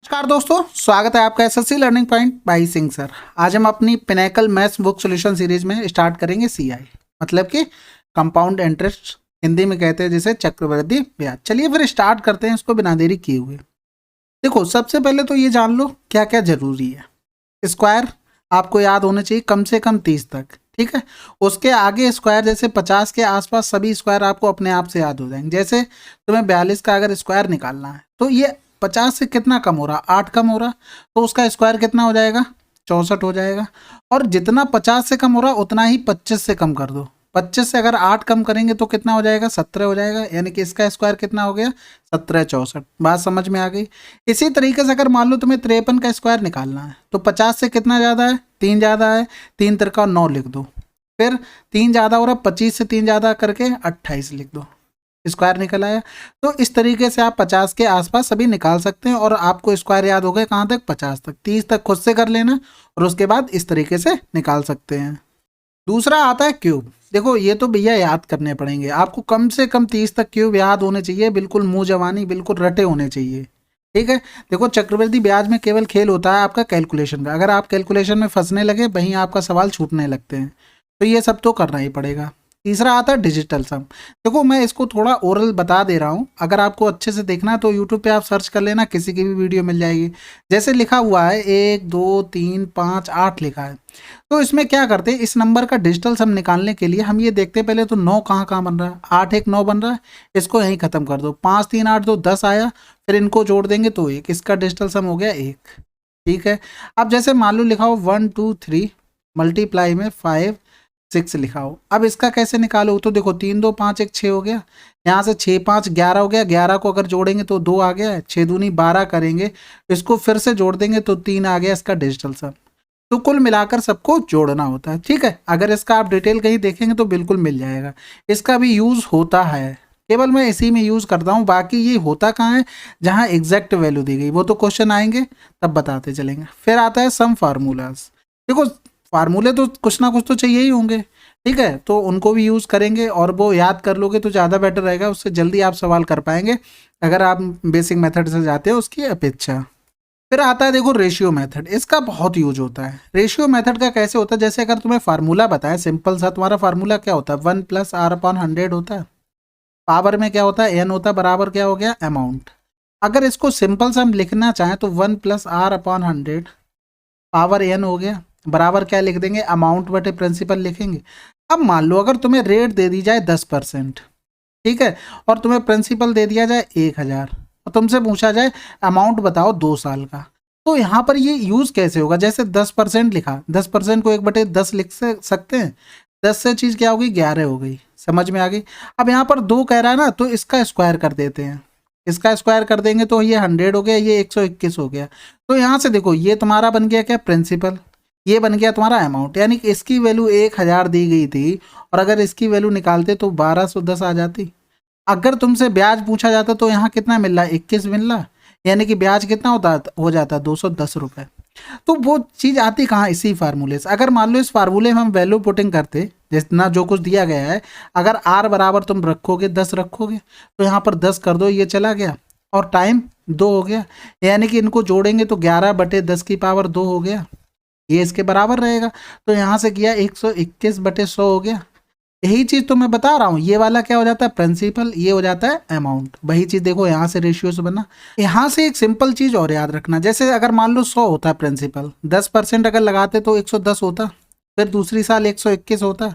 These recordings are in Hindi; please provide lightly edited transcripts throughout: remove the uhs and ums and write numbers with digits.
नमस्कार दोस्तों, स्वागत है आपका SSC learning point by Singh sir. आज हम अपनी pinnacle maths book solution series में स्टार्ट करेंगे सीआई, मतलब कि कंपाउंड इंटरेस्ट, हिंदी में कहते हैं जिसे चक्रवृद्धि ब्याज। चलिए फिर स्टार्ट करते हैं इसको बिना देरी किए हुए। देखो, सबसे पहले तो ये जान लो क्या क्या जरूरी है। स्क्वायर आपको याद होने चाहिए कम से कम 30 तक, ठीक है। उसके आगे स्क्वायर जैसे 50 के आसपास सभी स्क्वायर आपको अपने आप से याद हो जाएंगे। जैसे तुम्हें 42 का अगर स्क्वायर निकालना है तो ये 50 से कितना कम हो रहा, 8 कम हो रहा, तो उसका स्क्वायर कितना हो जाएगा, 64 हो जाएगा। और जितना 50 से कम हो रहा उतना ही 25 से कम कर दो। 25 से अगर 8 कम करेंगे तो कितना हो जाएगा, 17 हो जाएगा। यानी कि इसका स्क्वायर कितना हो गया, 17 64। बात समझ में आ गई। इसी तरीके से अगर मान लो तुम्हें 53 का स्क्वायर निकालना है तो 50 से कितना ज़्यादा है, 3 ज़्यादा है, 3 तिरका 9 लिख दो। फिर 3 ज़्यादा हो रहा, 25 से 3 ज़्यादा करके 28 लिख दो, स्क्वायर निकल आया। तो इस तरीके से आप 50 के आसपास सभी निकाल सकते हैं और आपको स्क्वायर याद हो गए कहाँ तक, 50 तक। 30 तक खुद से कर लेना और उसके बाद इस तरीके से निकाल सकते हैं। दूसरा आता है क्यूब। देखो ये तो भैया याद करने पड़ेंगे आपको, कम से कम 30 तक क्यूब याद होने चाहिए, बिल्कुल मुंह जवानी बिल्कुल रटे होने चाहिए, ठीक है। देखो, चक्रवृद्धि ब्याज में केवल खेल होता है आपका कैलकुलेशन का। अगर आप कैलकुलेशन में फंसने लगे वहीं आपका सवाल छूटने लगते हैं, तो ये सब तो करना ही पड़ेगा। तीसरा आता है डिजिटल सम। देखो मैं इसको थोड़ा ओरल बता दे रहा हूँ, अगर आपको अच्छे से देखना है तो यूट्यूब पे आप सर्च कर लेना, किसी की भी वीडियो मिल जाएगी। जैसे लिखा हुआ है 1 2 3 5 8 लिखा है, तो इसमें क्या करते हैं, इस नंबर का डिजिटल सम निकालने के लिए हम ये देखते हैं पहले तो 9 कहाँ कहाँ बन रहा है। 8 1 9 बन रहा है, इसको यहीं खत्म कर दो। 5 3 8 2 10 आया, फिर इनको जोड़ देंगे तो 1, इसका डिजिटल सम हो गया 1, ठीक है। अब जैसे मान लो लिखा हो 1 2 3 मल्टीप्लाई में 5 6 लिखा हो, अब इसका कैसे निकालो। तो देखो 3 2 5 1 6 हो गया, यहाँ से 6 5 11 हो गया, 11 को अगर जोड़ेंगे तो 2 आ गया है, 6 दूनी 12 करेंगे, इसको फिर से जोड़ देंगे तो 3 आ गया इसका डिजिटल सम। तो कुल मिलाकर सबको जोड़ना होता है, ठीक है। अगर इसका आप डिटेल कहीं देखेंगे तो बिल्कुल मिल जाएगा। इसका भी यूज़ होता है, केवल मैं इसी में यूज़ करता हूँ। बाकी ये होता कहाँ है, जहाँ एग्जैक्ट वैल्यू दी गई, वो तो क्वेश्चन आएंगे तब बताते चलेंगे। फिर आता है सम फार्मूलाज। देखो फार्मूले तो कुछ ना कुछ तो चाहिए ही होंगे, ठीक है, तो उनको भी यूज़ करेंगे और वो याद कर लोगे तो ज़्यादा बेटर रहेगा, उससे जल्दी आप सवाल कर पाएंगे अगर आप बेसिक मेथड से जाते हो उसकी अपेक्षा। फिर आता है देखो रेशियो मेथड, इसका बहुत यूज होता है। रेशियो मेथड का कैसे होता है, जैसे अगर तुम्हें फार्मूला बताएं सिंपल सा, तुम्हारा फार्मूला क्या होता है, 1 + r/100 होता है। पावर में क्या होता है, n होता है, बराबर क्या हो गया, अमाउंट। अगर इसको सिंपल सा हम लिखना चाहें तो 1 + r/100 पावर n हो गया, बराबर क्या लिख देंगे, अमाउंट बटे प्रिंसिपल लिखेंगे। अब मान लो अगर तुम्हें रेट दे दी जाए 10%, ठीक है, और तुम्हें प्रिंसिपल दे दिया जाए 1000 और तुमसे पूछा जाए अमाउंट बताओ 2 साल का, तो यहाँ पर ये यूज़ कैसे होगा। जैसे 10% लिखा, 10% को 1/10 लिख सकते हैं, 10 से चीज़ क्या होगी, 11 हो गई। समझ में आ गई। अब यहाँ पर 2 कह रहा है ना, तो इसका स्क्वायर कर देते हैं, इसका स्क्वायर कर देंगे तो ये 100 हो गया, ये 121 हो गया। तो यहाँ से देखो ये तुम्हारा बन गया क्या, प्रिंसिपल, ये बन गया तुम्हारा अमाउंट। यानी कि इसकी वैल्यू 1000 दी गई थी और अगर इसकी वैल्यू निकालते तो 1210 आ जाती। अगर तुमसे ब्याज पूछा जाता तो यहाँ कितना मिल रहा है, 21 मिल रहा, यानी कि ब्याज कितना होता हो जाता, 210 रुपये। तो वो चीज़ आती कहाँ, इसी फार्मूले से। अगर मान लो इस फार्मूले में हम वैल्यू पुटिंग करते, जितना जो कुछ दिया गया है, अगर r बराबर तुम रखोगे 10 रखोगे तो यहाँ पर 10 कर दो, ये चला गया और टाइम 2 हो गया। यानी कि इनको जोड़ेंगे तो 11/10 की पावर 2 हो गया, ये इसके बराबर रहेगा। तो यहाँ से किया 121/100 हो गया। यही चीज़ तो मैं बता रहा हूँ, ये वाला क्या हो जाता है, प्रिंसिपल, ये हो जाता है अमाउंट। वही चीज़ देखो यहाँ से रेशियो से बना। यहाँ से एक सिंपल चीज़ और याद रखना, जैसे अगर मान लो 100 होता है प्रिंसिपल, 10% अगर लगाते तो 110 होता, फिर दूसरी साल 121 होता,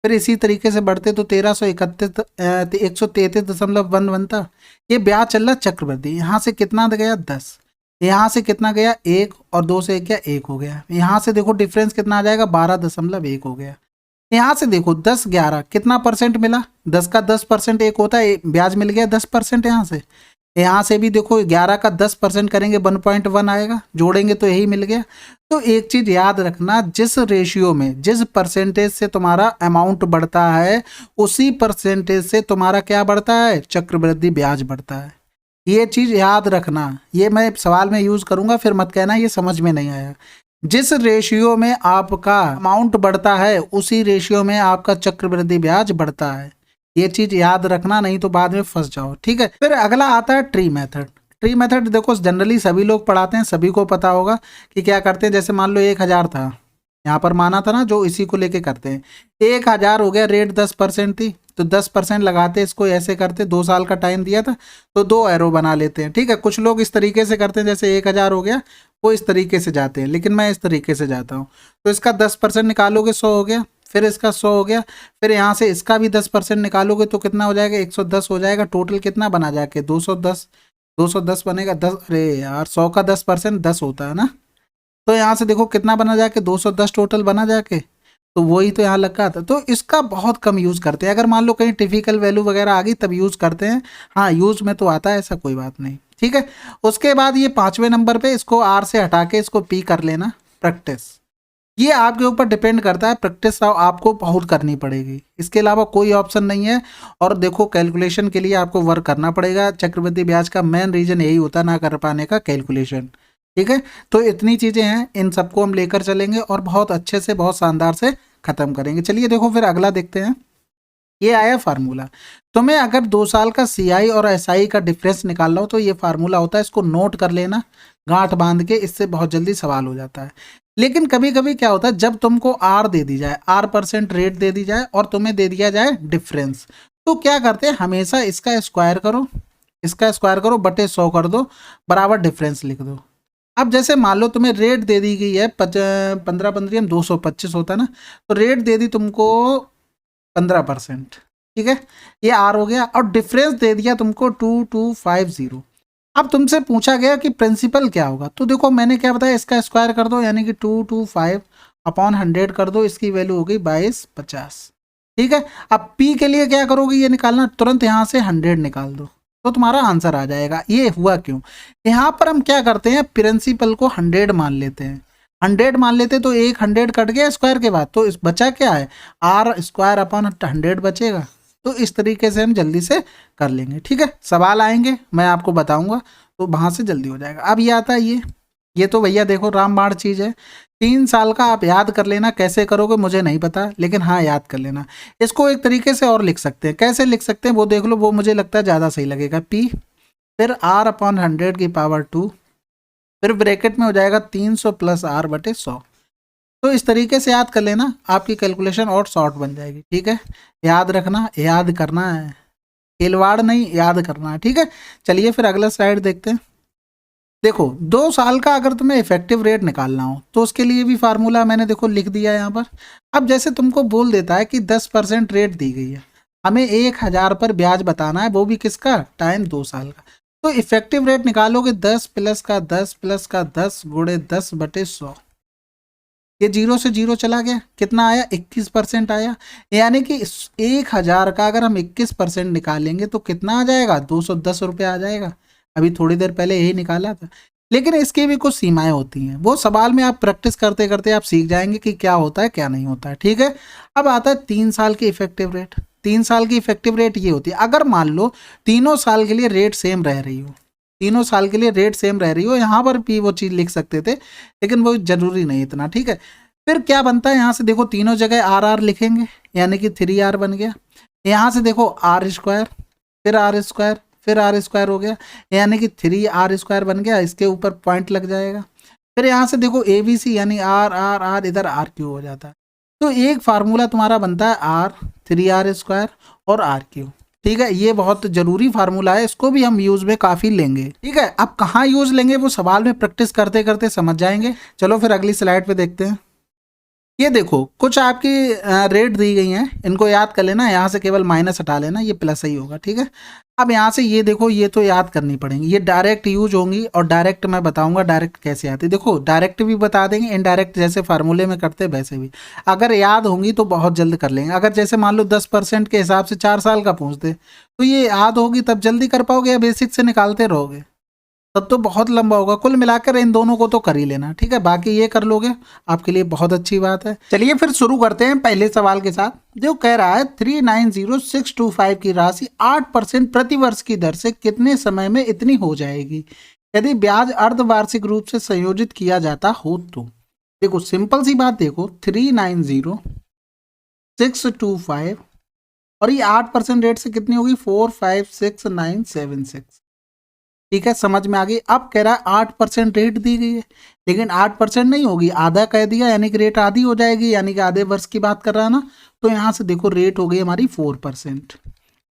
फिर इसी तरीके से बढ़ते तो 1331 133.1 बनता। ये ब्याज चल रहा चक्रवृद्धि। यहाँ से कितना गया, 10, यहाँ से कितना गया, 1 और 2 से 1 गया, 1 हो गया। यहाँ से देखो डिफरेंस कितना आ जाएगा, 12.1 हो गया। यहाँ से देखो 10 11 कितना परसेंट मिला, 10 का 10% 1 होता है, ब्याज मिल गया 10%। यहाँ से भी देखो 11 का 10% करेंगे 1.1 आएगा, जोड़ेंगे तो यही मिल गया। तो एक चीज याद रखना, जिस रेशियो में जिस परसेंटेज से तुम्हारा अमाउंट बढ़ता है उसी परसेंटेज से तुम्हारा क्या बढ़ता है, चक्रवृद्धि ब्याज बढ़ता है। ये चीज याद रखना, ये मैं सवाल में यूज करूंगा, फिर मत कहना ये समझ में नहीं आया। जिस रेशियो में आपका अमाउंट बढ़ता है उसी रेशियो में आपका चक्रवृद्धि ब्याज बढ़ता है। ये चीज याद रखना, नहीं तो बाद में फंस जाओ, ठीक है। फिर अगला आता है ट्री मेथड। ट्री मेथड देखो जनरली सभी लोग पढ़ाते हैं, सभी को पता होगा कि क्या करते हैं। जैसे मान लो 1000 था, यहाँ पर माना था ना, जो इसी को लेके करते हैं। 1000 हो गया, रेट 10% थी तो 10% लगाते, इसको ऐसे करते, 2 साल का टाइम दिया था तो 2 एरो बना लेते हैं। ठीक है, कुछ लोग इस तरीके से करते हैं, जैसे 1000 हो गया वो इस तरीके से जाते हैं, लेकिन मैं इस तरीके से जाता हूँ। तो इसका 10% निकालोगे 100 हो गया, फिर इसका 100 हो गया, फिर यहाँ से इसका भी 10% निकालोगे तो कितना हो जाएगा, 110 हो जाएगा। टोटल कितना बना जाके 210, 210 बनेगा 10। अरे यार 100 का 10% 10 होता है ना, तो यहाँ से देखो कितना बना जाके 210 टोटल बना जाके, तो वही तो यहाँ लगा था। तो इसका बहुत कम यूज़ करते हैं, अगर मान लो कहीं टिपिकल वैल्यू वगैरह आ गई तब यूज़ करते हैं। हाँ यूज़ में तो आता है, ऐसा कोई बात नहीं। ठीक है, उसके बाद ये 5वें नंबर पे इसको आर से हटा के इसको पी कर लेना, प्रैक्टिस। ये आपके ऊपर डिपेंड करता है, प्रैक्टिस आपको बहुत करनी पड़ेगी, इसके अलावा कोई ऑप्शन नहीं है। और देखो कैलकुलेशन के लिए आपको वर्क करना पड़ेगा। चक्रवृद्धि ब्याज का मेन रीजन यही होता है ना कर पाने का, कैलकुलेशन। ठीक है, तो इतनी चीज़ें हैं, इन सबको हम लेकर चलेंगे और बहुत अच्छे से, बहुत शानदार से ख़त्म करेंगे। चलिए देखो फिर अगला देखते हैं। ये आया फार्मूला, तुम्हें अगर 2 साल का सीआई और एसआई का डिफरेंस निकालना हो तो ये फार्मूला होता है, इसको नोट कर लेना गांठ बांध के, इससे बहुत जल्दी सवाल हो जाता है। लेकिन कभी कभी क्या होता है, जब तुमको आर दे दी जाए, R% रेट दे दी जाए और तुम्हें दे दिया जाए डिफरेंस, तो क्या करते हैं, हमेशा इसका स्क्वायर करो, इसका स्क्वायर करो बटे 100 कर दो, बराबर डिफरेंस लिख दो। अब जैसे मान लो तुम्हें रेट दे दी गई है 15 15 225 होता है ना, तो रेट दे दी तुमको 15%। ठीक है, ये आर हो गया, और डिफरेंस दे दिया तुमको 2250। अब तुमसे पूछा गया कि प्रिंसिपल क्या होगा, तो देखो मैंने क्या बताया, इसका स्क्वायर कर दो, यानी कि 225 अपॉन 100 कर दो, इसकी वैल्यू हो गई 2250। ठीक है, अब पी के लिए क्या करोगे, ये निकालना, तुरंत यहाँ से 100 निकाल दो तो तुम्हारा आंसर आ जाएगा। ये हुआ क्यों, यहाँ पर हम क्या करते हैं, प्रिंसिपल को 100 मान लेते हैं, 100 मान लेते तो एक 100 कट गया स्क्वायर के बाद, तो इस बचा क्या है, आर स्क्वायर अपॉन 100 बचेगा। तो इस तरीके से हम जल्दी से कर लेंगे। ठीक है, सवाल आएंगे मैं आपको बताऊंगा, तो वहां से जल्दी हो जाएगा। अब ये आता है, ये तो भैया देखो रामबाण चीज़ है। 3 साल का आप याद कर लेना, कैसे करोगे मुझे नहीं पता, लेकिन हाँ याद कर लेना। इसको एक तरीके से और लिख सकते हैं, कैसे लिख सकते हैं वो देख लो, वो मुझे लगता है ज़्यादा सही लगेगा। पी फिर आर अपॉन 100 की पावर 2, फिर ब्रैकेट में हो जाएगा 300 प्लस आर बटे 100। तो इस तरीके से याद कर लेना, आपकी कैलकुलेशन और शॉर्ट बन जाएगी। ठीक है, याद रखना, याद करना है, खिलवाड़ नहीं, याद करना है। ठीक है, चलिए फिर अगला स्लाइड देखते हैं। देखो 2 साल का अगर तुम्हें इफेक्टिव रेट निकालना हो तो उसके लिए भी फार्मूला मैंने देखो लिख दिया है यहाँ पर। अब जैसे तुमको बोल देता है कि 10% रेट दी गई है, हमें 1000 पर ब्याज बताना है, वो भी किसका, टाइम 2 साल का। तो इफेक्टिव रेट निकालोगे 10 प्लस का 10 प्लस का 10 गुणे 10 बटे 100। ये 0 से 0 चला गया, कितना आया, 21% आया। यानी कि 1000 का अगर हम 21% निकालेंगे तो कितना आ जाएगा, 210 रुपये आ जाएगा। अभी थोड़ी देर पहले यही निकाला था। लेकिन इसकी भी कुछ सीमाएं होती हैं, वो सवाल में आप प्रैक्टिस करते करते आप सीख जाएंगे कि क्या होता है क्या नहीं होता है। ठीक है, अब आता है 3 साल की इफेक्टिव रेट। 3 साल की इफेक्टिव रेट ये होती है, अगर मान लो तीनों साल के लिए रेट सेम रह रही हो, तीनों साल के लिए रेट सेम रह रही हो, यहाँ पर भी वो चीज़ लिख सकते थे, लेकिन वो जरूरी नहीं इतना। ठीक है, फिर क्या बनता है, यहाँ से देखो तीनों जगह आर आर लिखेंगे, यानी कि 3R बन गया। यहाँ से देखो आर स्क्वायर, फिर आर स्क्वायर, फिर आर स्क्वायर हो गया, यानी कि 3R स्क्वायर बन गया, इसके ऊपर पॉइंट लग जाएगा। फिर यहाँ से देखो ABC, यानी आर आर आर, इधर RQ हो जाता है। तो एक फार्मूला तुम्हारा बनता है आर, 3R स्क्वायर और RQ। ठीक है, ये बहुत जरूरी फार्मूला है, इसको भी हम यूज में काफी लेंगे। ठीक है, अब कहाँ यूज लेंगे वो सवाल में प्रैक्टिस करते करते समझ जाएंगे। चलो फिर अगली स्लाइड पे देखते हैं। ये देखो कुछ आपकी रेट दी गई हैं, इनको याद कर लेना, यहाँ से केवल माइनस हटा लेना, ये प्लस ही होगा। ठीक है, अब यहाँ से ये देखो, ये तो याद करनी पड़ेंगी, ये डायरेक्ट यूज होंगी, और डायरेक्ट मैं बताऊंगा डायरेक्ट कैसे आती है। देखो डायरेक्ट भी बता देंगे, इनडायरेक्ट जैसे फार्मूले में करते वैसे भी, अगर याद होंगी तो बहुत जल्द कर लेंगे। अगर जैसे मान लो 10% के हिसाब से 4 साल का पूछते तो ये याद होगी तब जल्दी कर पाओगे, या बेसिक से निकालते रहोगे तब तो बहुत लंबा होगा। कुल मिलाकर इन दोनों को तो कर ही लेना। ठीक है, बाकी ये कर लोगे आपके लिए बहुत अच्छी बात है। चलिए फिर शुरू करते हैं पहले सवाल के साथ, जो कह रहा है 390625 की राशि 8% प्रति वर्ष की दर से कितने समय में इतनी हो जाएगी यदि ब्याज अर्धवार्षिक रूप से संयोजित किया जाता हो तो। देखो सिंपल सी बात, देखो 390625 और ये 8% रेट से कितनी होगी, 4569676। ठीक है, समझ में आ गई। अब कह रहा है 8% रेट दी गई है, लेकिन 8% नहीं होगी, आधा कह दिया यानी कि रेट आधी हो जाएगी, यानी कि आधे वर्ष की बात कर रहा है ना। तो यहाँ से देखो रेट हो गई हमारी 4%।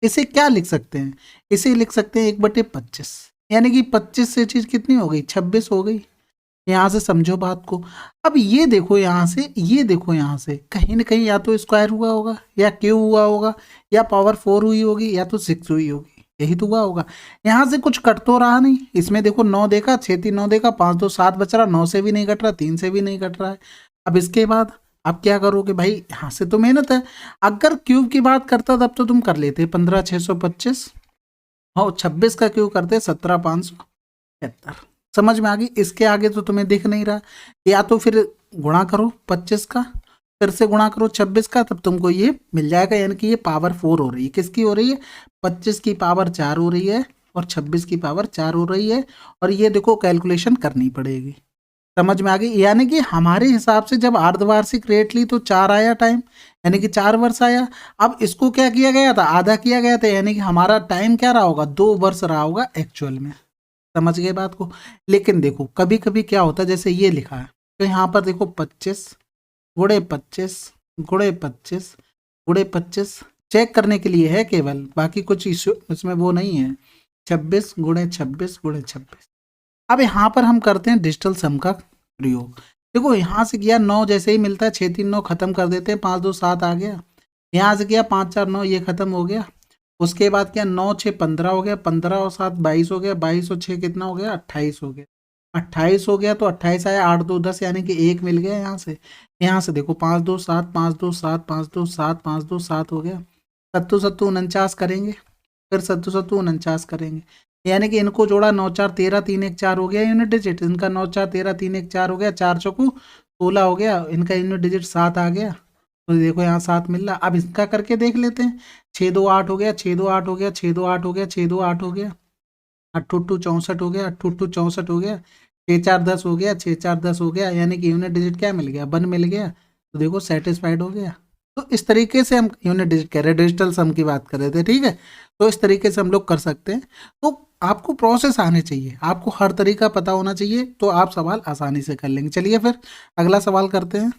इसे क्या लिख सकते हैं, इसे लिख सकते हैं 1/25, यानी कि 25 से चीज कितनी हो गई, 26 हो गई। यहाँ से समझो बात को। अब ये देखो यहाँ से, ये देखो यहाँ से, कहीं ना कहीं या तो स्क्वायर हुआ होगा, या क्यूब हुआ होगा, या पावर 4 हुई होगी, या तो 6 हुई होगी, यही तो हुआ होगा। यहाँ से कुछ कट तो रहा नहीं, इसमें देखो 9 देखा, 6 3 9 देखा, 5 2 7 बच रहा, 9 से भी नहीं कट रहा, 3 से भी नहीं कट रहा है। अब इसके बाद आप क्या करोगे भाई, यहाँ से तो मेहनत है। अगर क्यूब की बात करता तब तो तुम कर लेते 15,625, और 26 का क्यूब करते 17,575। समझ में आ गई। इसके आगे तो तुम्हें दिख नहीं रहा, या तो फिर गुणा करो 25 का, फिर से गुणा करो 26 का, तब तुमको ये मिल जाएगा। यानी कि ये पावर 4 हो रही है, किसकी हो रही है, 25 की पावर 4 हो रही है, और 26 की पावर 4 हो रही है। और ये देखो कैलकुलेशन करनी पड़ेगी। समझ में आ गई। यानी कि हमारे हिसाब से जब अर्धवार्षिक रेट ली तो 4 आया टाइम, यानी कि 4 वर्ष आया। अब इसको क्या किया गया था, आधा किया गया था, यानी कि हमारा टाइम क्या रहा होगा, 2 वर्ष रहा होगा एक्चुअल में। समझ गए बात को। लेकिन देखो कभी कभी क्या होता है, जैसे ये लिखा है, तो यहाँ पर देखो 25 गुणे 25 गुणे 25 गुणे 25 चेक करने के लिए है केवल, बाकी कुछ इश्यू इसमें वो नहीं है। 26 गुणे 26 गुणे 26। अब यहाँ पर हम करते हैं डिजिटल सम का प्रयोग। देखो यहाँ से किया 9 जैसे ही मिलता है, 6 3 9 खत्म कर देते हैं, 5 2 7 आ गया। यहाँ से किया 5 4 9, ये खत्म हो गया। उसके बाद क्या 9 6 15 हो गया, 15 और 7 22 हो गया, 22 और 6 कितना हो गया, 28 हो गया। 28 हो गया तो 28 आया, 8 2 10, यानी कि 1 मिल गया यहाँ से। यहाँ से देखो 5 2 7 5 2 7 5 2 7 5 2 7 हो गया। 7 7 49 करेंगे, फिर 7 7 49 करेंगे, यानी कि इनको जोड़ा 9 4 13 3 1 4 हो गया यूनिट डिजिट। इनका 9 4 13 3 1 4 हो गया, 4 चौकू 16 हो गया, इनका यूनिट डिजिट 7 आ गया। तो देखो यहाँ 7 मिल रहा। अब इसका करके देख लेते हैं। 6 2 8 हो गया, 6 2 8 हो गया, 6 2 8 हो गया, 6 2 8 हो गया, 8 2 64 हो गया, 8 2 64 हो गया, 6 4 10 हो गया, 6 4 10 हो गया, यानी कि यूनिट डिजिट क्या मिल गया, 1 मिल गया। तो देखो सेटिस्फाइड हो गया। तो इस तरीके से हम यूनिट डिजिट कह रहे हैं, डिजिटल सम की बात कर रहे थे, ठीक है। तो इस तरीके से हम लोग कर सकते हैं। तो आपको प्रोसेस आने चाहिए, आपको हर तरीका पता होना चाहिए, तो आप सवाल आसानी से कर लेंगे। चलिए फिर अगला सवाल करते हैं।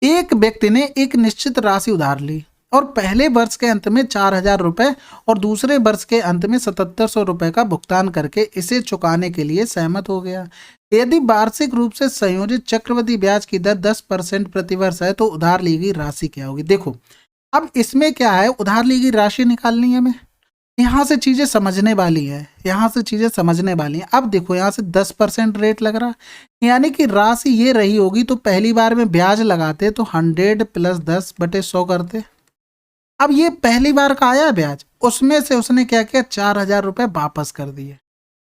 एक व्यक्ति ने एक निश्चित राशि उधार ली और पहले वर्ष के अंत में 4,000 रुपए और दूसरे वर्ष के अंत में 7,700 रुपए का भुगतान करके इसे चुकाने के लिए सहमत हो गया। यदि वार्षिक रूप से संयोजित चक्रवृद्धि ब्याज की दर 10% प्रतिवर्ष है तो उधार ली गई राशि क्या होगी। देखो अब इसमें क्या है, उधार ली गई राशि निकालनी है हमें। यहाँ से चीजें समझने वाली है, यहाँ से चीजें समझने वाली हैं। अब देखो यहाँ से 10% रेट लग रहा, यानी कि राशि ये रही होगी, तो पहली बार में ब्याज लगाते तो 100 + 10/100 करते। अब ये पहली बार का आया ब्याज, उसमें से उसने क्या किया, 4,000 रुपए वापस कर दिए।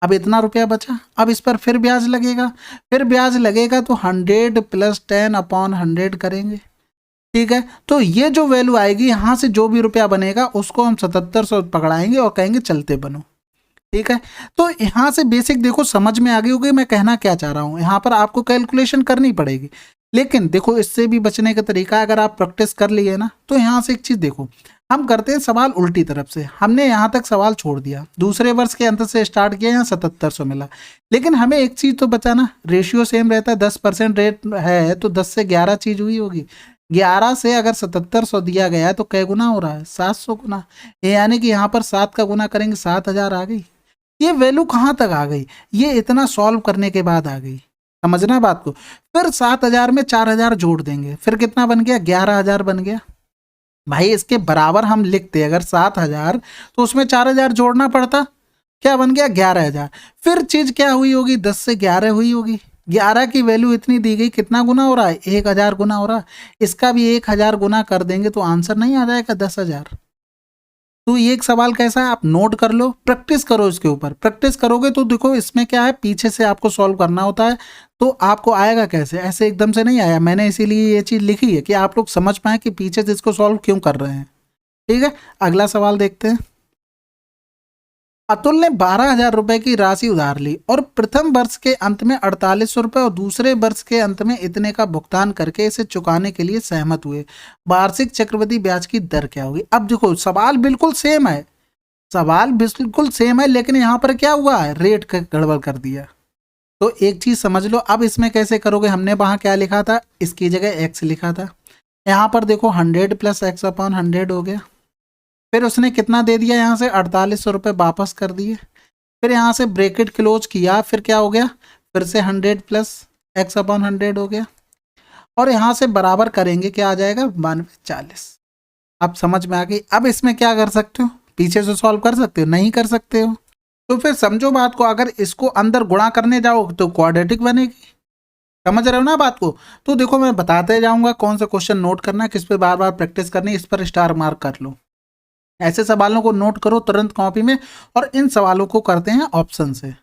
अब इतना रुपया बचा, अब इस पर फिर ब्याज लगेगा, फिर ब्याज लगेगा तो 100 + 10/100 करेंगे, ठीक है। तो ये जो वैल्यू आएगी, यहाँ से जो भी रुपया बनेगा उसको हम 7,700 पकड़ाएंगे और कहेंगे चलते बनो, ठीक है। तो यहाँ से बेसिक देखो समझ में आ गई होगी मैं कहना क्या चाह रहा हूँ। यहाँ पर आपको कैलकुलेशन करनी पड़ेगी, लेकिन देखो इससे भी बचने का तरीका, अगर आप प्रैक्टिस कर लिए ना, तो यहाँ से एक चीज देखो, हम करते हैं सवाल उल्टी तरफ से। हमने यहाँ तक सवाल छोड़ दिया, दूसरे वर्ष के अंत से स्टार्ट किया, यहाँ 7,700 मिला, लेकिन हमें एक चीज तो बचाना, रेशियो सेम रहता है, 10% रेट है तो 10 से 11 चीज हुई होगी। 11 से अगर 7,700 दिया गया है तो कै गुना हो रहा है, 700 गुना, यानी कि यहाँ पर 7 का गुना करेंगे 7,000 आ गई। ये वैल्यू कहाँ तक आ गई, ये इतना सॉल्व करने के बाद आ गई, समझना बात को। फिर 7,000 में 4,000 जोड़ देंगे, फिर कितना बन गया, 11,000 बन गया। भाई इसके बराबर हम लिखते अगर 7,000 तो उसमें 4,000 जोड़ना पड़ता, क्या बन गया, 11,000। फिर चीज क्या हुई होगी, 10 से 11 हुई होगी। 11 की वैल्यू इतनी दी गई, कितना गुना हो रहा है, 1,000 गुना हो रहा है। इसका भी 1,000 गुना कर देंगे तो आंसर नहीं आ जाएगा 10,000। तो ये एक सवाल कैसा है, आप नोट कर लो, प्रैक्टिस करो इसके ऊपर। प्रैक्टिस करोगे तो देखो इसमें क्या है, पीछे से आपको सॉल्व करना होता है, तो आपको आएगा कैसे, ऐसे एकदम से नहीं आया। मैंने इसीलिए ये चीज लिखी है कि आप लोग समझ पाए कि पीछे से इसको सॉल्व क्यों कर रहे हैं, ठीक है। अगला सवाल देखते हैं। अतुल ने 12,000 रुपए की राशि उधार ली और प्रथम वर्ष के अंत में 4,800 रुपए और दूसरे वर्ष के अंत में इतने का भुगतान करके इसे चुकाने के लिए सहमत हुए। वार्षिक चक्रवृद्धि ब्याज की दर क्या होगी। अब देखो सवाल बिल्कुल सेम है, सवाल बिल्कुल सेम है, लेकिन यहाँ पर क्या हुआ है, रेट का गड़बड़ कर दिया। तो एक चीज समझ लो, अब इसमें कैसे करोगे, हमने वहां क्या लिखा था, इसकी जगह एक्स लिखा था, यहाँ पर देखो 100 प्लस एक्स अपॉन 100 हो गया। फिर उसने कितना दे दिया, यहाँ से 4800 रुपये वापस कर दिए। फिर यहाँ से ब्रैकेट क्लोज किया, फिर क्या हो गया, फिर से 100 प्लस एक्स अपॉन 100 हो गया। और यहाँ से बराबर करेंगे, क्या आ जाएगा, 9240। अब समझ में आ गई। अब इसमें क्या कर सकते हो, पीछे से सॉल्व कर सकते हो, नहीं कर सकते हो। तो फिर समझो बात को, अगर इसको अंदर गुणा करने जाओ तो क्वाड्रेटिक बनेगी। समझ रहे हो ना बात को। तो देखो मैं बताते जाऊंगा कौन सा क्वेश्चन नोट करना है, किस पे बार बार प्रैक्टिस करनी है, इस पर स्टार मार्क कर लो। ऐसे सवालों को नोट करो तुरंत कॉपी में, और इन सवालों को करते हैं ऑप्शन से।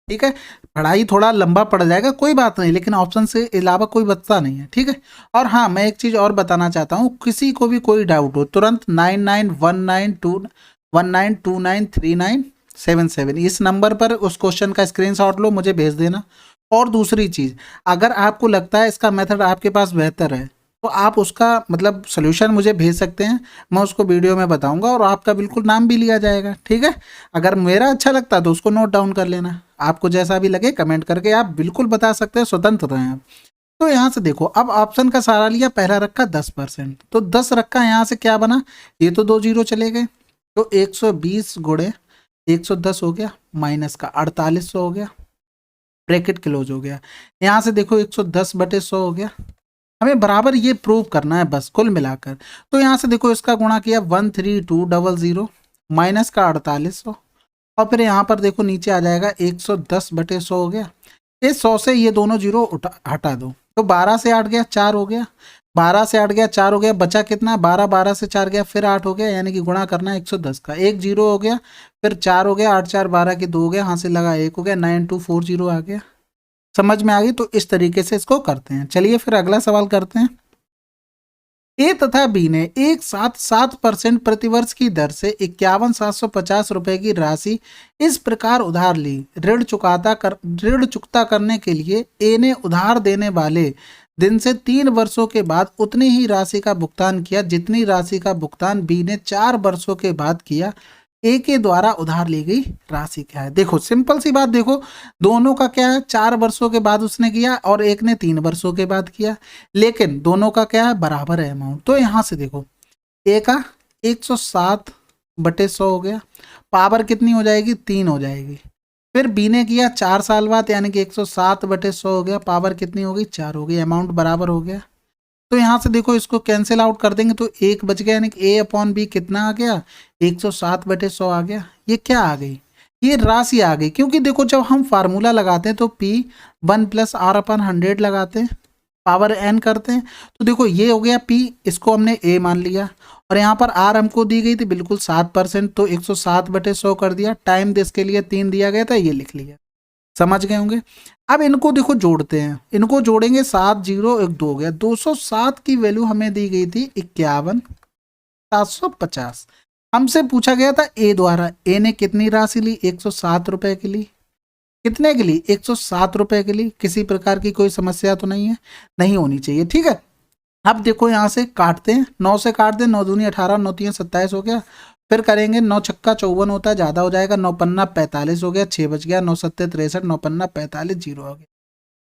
ठीक है, पढ़ाई थोड़ा लंबा पड़ जाएगा, कोई बात नहीं, लेकिन ऑप्शन से अलावा कोई बचता नहीं है। ठीक है, और हाँ मैं एक चीज़ और बताना चाहता हूँ, किसी को भी कोई डाउट हो तुरंत 9919293977 इस नंबर पर उस क्वेश्चन का स्क्रीनशॉट लो, मुझे भेज देना। और दूसरी चीज़, अगर आपको लगता है इसका मेथड आपके पास बेहतर है, तो आप उसका मतलब सोल्यूशन मुझे भेज सकते हैं, मैं उसको वीडियो में बताऊंगा और आपका बिल्कुल नाम भी लिया जाएगा। ठीक है, अगर मेरा अच्छा लगता है तो उसको नोट डाउन कर लेना, आपको जैसा भी लगे कमेंट करके आप बिल्कुल बता सकते हैं, स्वतंत्र हैं आप। तो यहाँ से देखो, अब ऑप्शन का सहारा लिया, पहला रखा 10%, तो 10 रखा, यहाँ से क्या बना, ये तो 2 जीरो चले गए, तो 120 गुणे 110 हो गया, माइनस का 4800 हो गया, ब्रैकेट क्लोज हो गया। यहाँ से देखो 110/100 हो गया, हमें बराबर ये प्रूव करना है बस कुल मिलाकर। तो यहाँ से देखो इसका गुणा किया 13200 माइनस का 4800, और फिर यहाँ पर देखो नीचे आ जाएगा 110/100 हो गया। इस 100 से ये दोनों जीरो हटा दो, तो 12 से 8 गया 4 हो गया, 12 से 8 गया 4 हो गया, बचा कितना 12, 12 से 4 गया फिर 8 हो गया, यानी कि गुणा करना है 110 का, एक जीरो हो गया, फिर 4 हो गया, 8 4 12 के 2 हो गया, यहाँ से लगा 1 हो गया, 9240 आ गया। समझ में आ गई। तो इस तरीके से इसको करते हैं। चलिए फिर अगला सवाल करते हैं। ए तथा बी ने एक साथ 7% प्रतिवर्ष की दर से 51,750 रुपए की राशि इस प्रकार उधार ली। ऋण चुकता करने के लिए ए ने उधार देने वाले दिन से 3 वर्षों के बाद उतनी ही राशि का भुगतान किया जितनी राशि का भुगतान बी ने 4 वर्षों के बाद किया। ए के द्वारा उधार ली गई राशि क्या है। देखो सिंपल सी बात, देखो दोनों का क्या है, 4 वर्षों के बाद उसने किया और एक ने 3 वर्षों के बाद किया, लेकिन दोनों का क्या है, बराबर है अमाउंट। तो यहाँ से देखो ए का 107/100 हो गया, पावर कितनी हो जाएगी, 3 हो जाएगी। फिर बी ने किया 4 साल बाद, यानी कि 107/100 हो गया, पावर कितनी होगी, 4 हो गई, अमाउंट बराबर हो गया। तो यहाँ से देखो इसको कैंसिल आउट कर देंगे तो एक बच गया, यानी कि ए अपॉन बी कितना आ गया, 107/100 आ गया। ये क्या आ गई, ये राशि आ गई। क्योंकि देखो जब हम फार्मूला लगाते हैं तो P1 + R/100 लगाते हैं, पावर n करते हैं। तो देखो ये हो गया P, इसको हमने A मान लिया, और यहाँ पर R हमको दी गई थी बिल्कुल 7%, तो 107/100 कर दिया। टाइम देश के लिए 3 दिया गया था, ये लिख लिया। समझ गए होंगे। अब इनको देखो जोड़ते हैं, इनको जोड़ेंगे 7 0 1 2 हो गया, 207 की वैल्यू हमें दी गई थी 51,750। हमसे पूछा गया था ए द्वारा, ए ने कितनी राशि ली, 107 रुपए की ली। कितने की ली, 107 रुपए की ली। किसी प्रकार की कोई समस्या तो नहीं है, नहीं होनी चाहिए। ठीक है, अब देखो यहाँ से काटते हैं, 9 से काट दें, 9 दूनी 18, 9 3 27 हो गया। फिर करेंगे 9 छक्का 54 होता है, ज़्यादा हो जाएगा, 9 पन्ना 45 हो गया, 6 बच गया, 9 सत्ते 63, 9 पन्ना 45, 0 हो गया।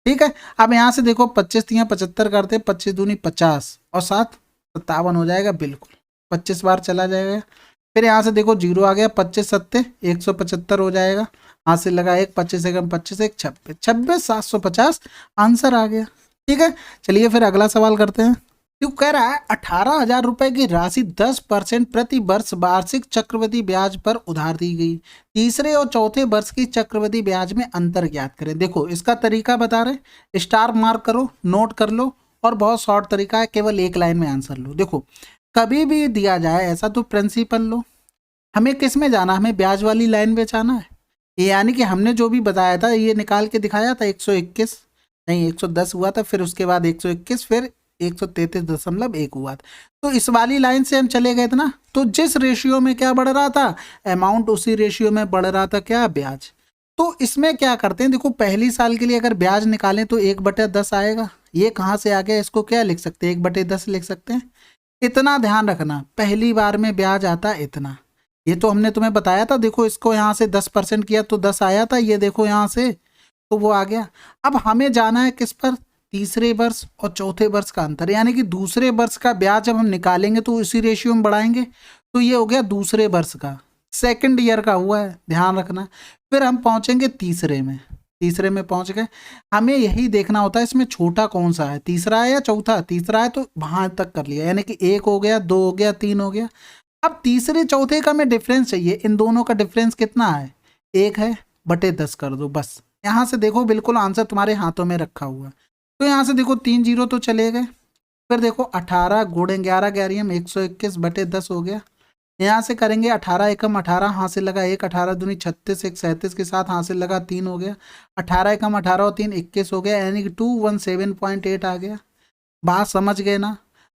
ठीक है, अब यहाँ से देखो 25 3 75 करते, 25 दूनी 50 और 7 57 हो जाएगा, बिल्कुल 25 बार चला जाएगा। फिर यहाँ से देखो 0 आ गया, 25 सत्ते 175 हो जाएगा, हाथ से लगा 1, 25 एकम 25 1 26, 26,750 आंसर आ गया। ठीक है, चलिए फिर अगला सवाल करते हैं। तो कह रहा है 18,000 रुपए की राशि 10% प्रति वर्ष वार्षिक चक्रवृद्धि ब्याज पर उधार दी गई। तीसरे और चौथे वर्ष की चक्रवृद्धि ब्याज में अंतर ज्ञात करें। देखो इसका तरीका बता रहे, स्टार मार्क करो, नोट कर लो, और बहुत शॉर्ट तरीका है, केवल एक लाइन में आंसर लो। देखो कभी भी दिया जाए ऐसा तो प्रिंसिपल लो, हमें किस में जाना, हमें ब्याज वाली लाइन में जाना है। यानी कि हमने जो भी बताया था ये निकाल के दिखाया था, 121 नहीं 110 हुआ था, फिर उसके बाद 121, फिर 133.1 हुआ था। तो इस वाली लाइन से हम चले गए थे ना, तो जिस रेशियो में क्या बढ़ रहा था अमाउंट, उसी रेशियो में बढ़ रहा था क्या, ब्याज। तो इसमें क्या करते हैं, देखो पहली साल के लिए अगर ब्याज निकालें तो 1/10 आएगा। ये कहाँ से आ गया, इसको क्या लिख सकते हैं, 1/10 लिख सकते हैं। इतना ध्यान रखना, पहली बार में ब्याज आता है इतना, ये तो हमने तुम्हें बताया था, देखो इसको यहाँ से 10% किया तो 10 आया था, ये देखो यहाँ से तो वो आ गया। अब हमें जाना है किस पर, तीसरे वर्ष और चौथे वर्ष का अंतर, यानी कि दूसरे वर्ष का ब्याज जब हम निकालेंगे तो इसी रेशियो में बढ़ाएंगे। तो ये हो गया दूसरे वर्ष का, सेकंड ईयर का हुआ है, ध्यान रखना। फिर हम पहुंचेंगे तीसरे में, तीसरे में पहुंच गए। हमें यही देखना होता है इसमें छोटा कौन सा है, तीसरा है या चौथा। तीसरा है तो वहां तक कर लिया, यानी कि 1 हो गया, 2 हो गया, 3 हो गया। अब तीसरे चौथे का हमें डिफरेंस चाहिए, इन दोनों का डिफरेंस कितना है, 1 है, बटे 10 कर दो बस। यहाँ से देखो बिल्कुल आंसर तुम्हारे हाथों में रखा हुआ। तो यहाँ से देखो 3 जीरो तो चले गए। फिर देखो 18 गुणे 11 ग्यारह 121 बटे 10 हो गया। यहाँ से करेंगे 18 एकम 18 हासिल लगा 1, 18 दूनी 36, 1 37 के साथ हासिल लगा 3 हो गया। 18 एकम 18 और 3 21 हो गया, यानी कि 217.8 आ गया। बात समझ गए ना,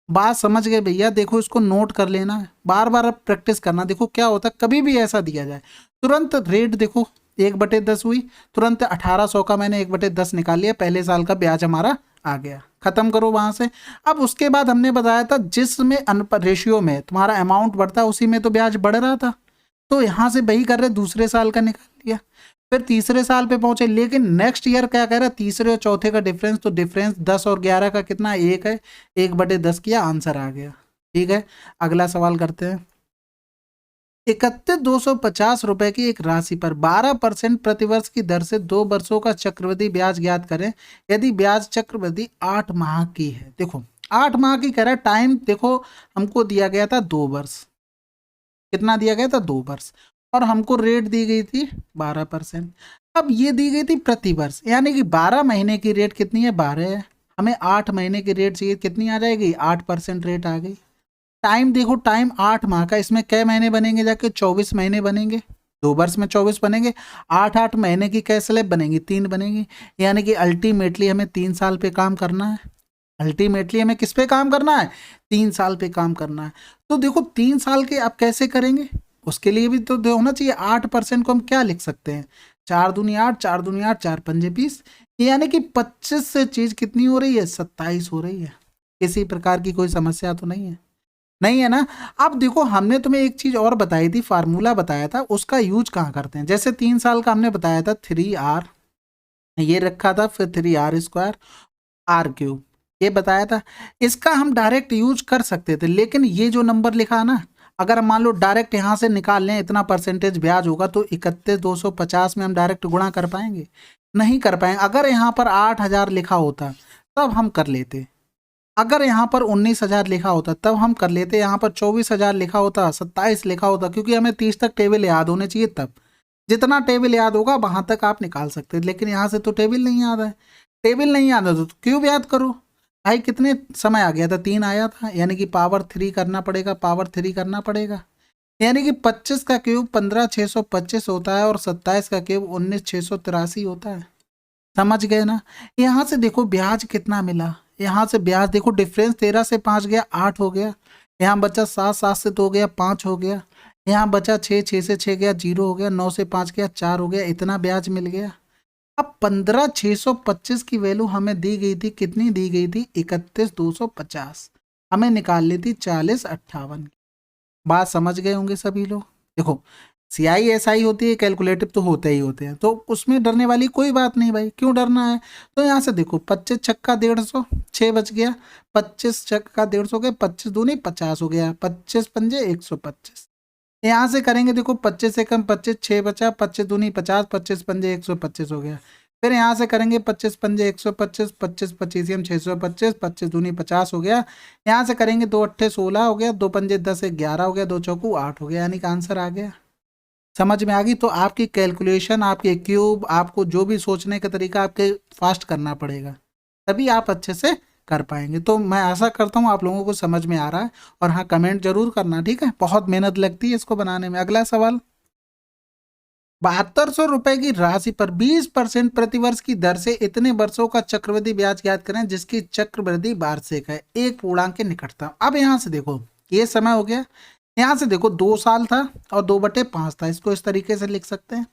बात समझ गए भैया। देखो इसको नोट कर लेना है, बार बार अब प्रैक्टिस करना। देखो क्या होता है, कभी भी ऐसा दिया जाए तुरंत रेट देखो 1/10 हुई, तुरंत 1800 का मैंने 1/10 निकाल लिया, पहले साल का ब्याज हमारा आ गया। खत्म करो वहां से। अब उसके बाद हमने बताया था जिसमें रेशियो में तुम्हारा अमाउंट बढ़ता है उसी में तो ब्याज बढ़ रहा था, तो यहाँ से वही कर रहे, दूसरे साल का निकाल लिया। फिर तीसरे साल पे पहुंचे, लेकिन नेक्स्ट ईयर क्या कह रहा है, तीसरे और चौथे का डिफरेंस, तो डिफरेंस 10 और 11 का कितना, 1 है, 1/10 किया, आंसर आ गया। ठीक है, अगला सवाल करते हैं। 31,250 रुपए की एक राशि पर 12% प्रतिवर्ष की दर से 2 वर्षों का चक्रवृद्धि ब्याज ज्ञात करें यदि ब्याज चक्रवृद्धि 8 माह की है। देखो 8 माह की कह रहा है, टाइम देखो हमको दिया गया था 2 वर्ष, कितना दिया गया था, 2 वर्ष, और हमको रेट दी गई थी 12%। अब ये दी गई थी प्रति वर्ष, यानी कि 12 महीने की रेट कितनी है, 12 है। हमें 8 महीने की रेट चाहिए, कितनी आ जाएगी, 8% रेट आ गई। टाइम देखो, टाइम 8 माह का, इसमें कै महीने बनेंगे, जाके 24 महीने बनेंगे, 2 वर्ष में 24 बनेंगे, 8 महीने की कै स्लैब बनेंगी, 3 बनेंगी, यानी कि अल्टीमेटली हमें 3 साल पे काम करना है। अल्टीमेटली हमें किस पे काम करना है, 3 साल पे काम करना है। तो देखो 3 साल के आप कैसे करेंगे, उसके लिए भी तो होना चाहिए। 8% को हम क्या लिख सकते हैं, 4 दूनी 8, 4 दूनी 8, 4 पंजे 20, यानी कि 25 से चीज कितनी हो रही है, 27 हो रही है। किसी प्रकार की कोई समस्या तो नहीं है, नहीं है ना। अब देखो हमने तुम्हें एक चीज और बताई थी, फार्मूला बताया था, उसका यूज कहाँ करते हैं। जैसे 3 साल का हमने बताया था 3R, ये रखा था, फिर 3R² R³ ये बताया था। इसका हम डायरेक्ट यूज कर सकते थे, लेकिन ये जो नंबर लिखा है ना, अगर मान लो डायरेक्ट यहाँ से निकाल लें इतना परसेंटेज ब्याज होगा, तो 31,250 में हम डायरेक्ट गुणा कर पाएंगे, नहीं कर पाएंगे। अगर यहाँ पर 8,000 लिखा होता तब हम कर लेते, अगर यहाँ पर 19,000 लिखा होता तब हम कर लेते, यहाँ पर 24,000 लिखा होता, 27 लिखा होता, क्योंकि हमें 30 तक टेबल याद होने चाहिए, तब जितना टेबल याद होगा वहां तक आप निकाल सकते हैं। लेकिन यहाँ से तो टेबल नहीं याद है, टेबल नहीं याद है तो क्यूब याद करो। भाई कितने समय आ गया था, 3 आया था, यानी कि पावर 3 करना पड़ेगा, पावर 3 करना पड़ेगा, यानी कि 25 का क्यूब 15,625 होता है, और 27 का क्यूब 19,683 होता है। समझ गए ना। यहाँ से देखो ब्याज कितना मिला, यहाँ से ब्याज देखो डिफरेंस 13 से 5 गया, 8 हो गया। यहाँ बचा 7, 7 से 2 गया, 5 हो गया। यहाँ बचा 6, 6 से 6 गया, 0 हो गया। 9 से 5 गया, 4 हो गया। इतना ब्याज मिल गया। अब 15,625 की वैल्यू हमें दी गई थी, कितनी दी गई थी, 31,250। हमें निकालनी थी 40,58। बात समझ गए होंगे सभी लोग। देखो CI SI होती है, कैलकुलेटिव तो होते ही होते हैं, तो उसमें डरने वाली कोई बात नहीं भाई, क्यों डरना है। तो यहाँ से देखो 25 छक्का 150, 6 बच गया, 25 छक्का 150 गए, 25 दूनी 50 हो गया, 25 पंजे 125। यहाँ से करेंगे देखो 25 से कम 25, 6 बचा, 25 दूनी 50, 25 पंजे 125 हो गया। फिर यहाँ से करेंगे 25 पंजे 125, 25 पच्चीसियम 625, 25 दूनी 50 हो गया। यहाँ से करेंगे 2 अट्ठे 16 हो गया, 2 पंजे 10, 11 हो गया, 2 चौकू 8 हो गया, यानी कि आंसर आ गया। समझ में आ गई। तो आपकी कैलकुलेशन, आपके क्यूब, आपको जो भी सोचने का तरीका आपके फास्ट करना पड़ेगा, तभी आप अच्छे से कर पाएंगे। तो मैं आशा करता हूँ आप लोगों को समझ में आ रहा है। और हाँ, कमेंट जरूर करना, ठीक है, बहुत मेहनत लगती है इसको बनाने में। अगला सवाल, 7200 रुपए की राशि पर 20% प्रतिवर्ष की दर से इतने वर्षों का चक्रवृद्धि ब्याज ज्ञात करें जिसकी चक्रवृद्धि वार्षिक है, एक पूर्णांक के निकटतम। अब यहाँ से देखो ये समय हो गया, यहाँ से देखो 2 साल था और 2/5 था, इसको इस तरीके से लिख सकते हैं।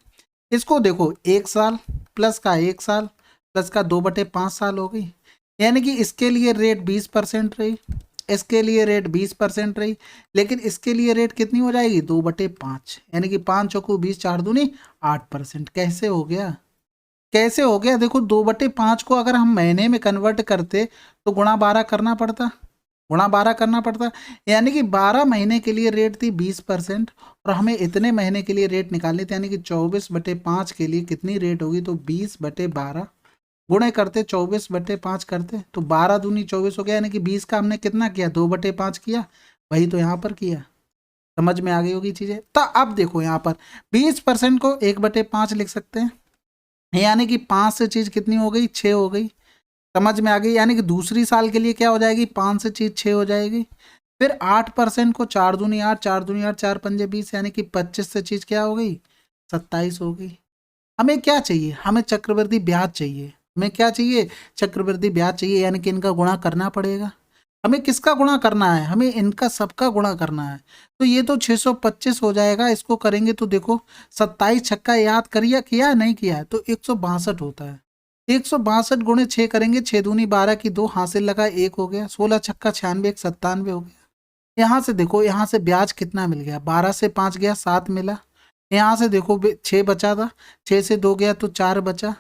इसको देखो 1 साल प्लस का 1 साल प्लस का 2/5 साल हो गई, यानी कि इसके लिए रेट 20% रही, इसके लिए रेट 20% रही, लेकिन इसके लिए रेट कितनी हो जाएगी 2/5, यानी कि 5 चौको 20, 4 दूनी 8%। कैसे हो गया, कैसे हो गया? देखो 2/5 को अगर हम महीने में कन्वर्ट करते तो गुणा 12 करना पड़ता, गुणा 12 करना पड़ता, यानी कि 12 महीने के लिए रेट थी 20% और हमें इतने महीने के लिए रेट निकालनी थी, यानी कि 24/5 के लिए कितनी रेट होगी, तो 20/12 गुणे करते 24/5 करते तो 12 दूनी 24 हो गया, यानी कि 20 का हमने कितना किया 2/5 किया, वही तो यहाँ पर किया। समझ में आ गई होगी चीजें। तो अब देखो यहाँ पर 20% को 1/5 लिख सकते हैं, यानी कि 5 से चीज कितनी हो गई 6 हो गई। समझ में आ गई, यानी कि दूसरी साल के लिए क्या हो जाएगी 5 से चीज 6 हो जाएगी। फिर 8% को 4 दूनी 8, 4 दूनी 8, 4 पंजे 20, यानी कि 25 से चीज क्या हो गई 27 हो गई। हमें क्या चाहिए, हमें चक्रवृद्धि ब्याज चाहिए, हमें क्या चाहिए चक्रवृद्धि ब्याज चाहिए, यानी कि इनका गुणा करना पड़ेगा। हमें किसका गुणा करना है, हमें इनका सबका गुणा करना है। तो ये तो 625 हो जाएगा, इसको करेंगे तो देखो 27 छक्का याद करिए, किया नहीं किया है तो 162 होता है। 162 गुणे 6 करेंगे, 6 दूनी 12 की 2 हासिल लगा 1 हो गया, 16 छक्का 96, 97 हो गया। यहाँ से देखो, यहाँ से ब्याज कितना मिल गया, 12 से 5 गया 7 मिला। यहाँ से देखो 6 बचा था, 6 से 2 गया तो 4 बचा,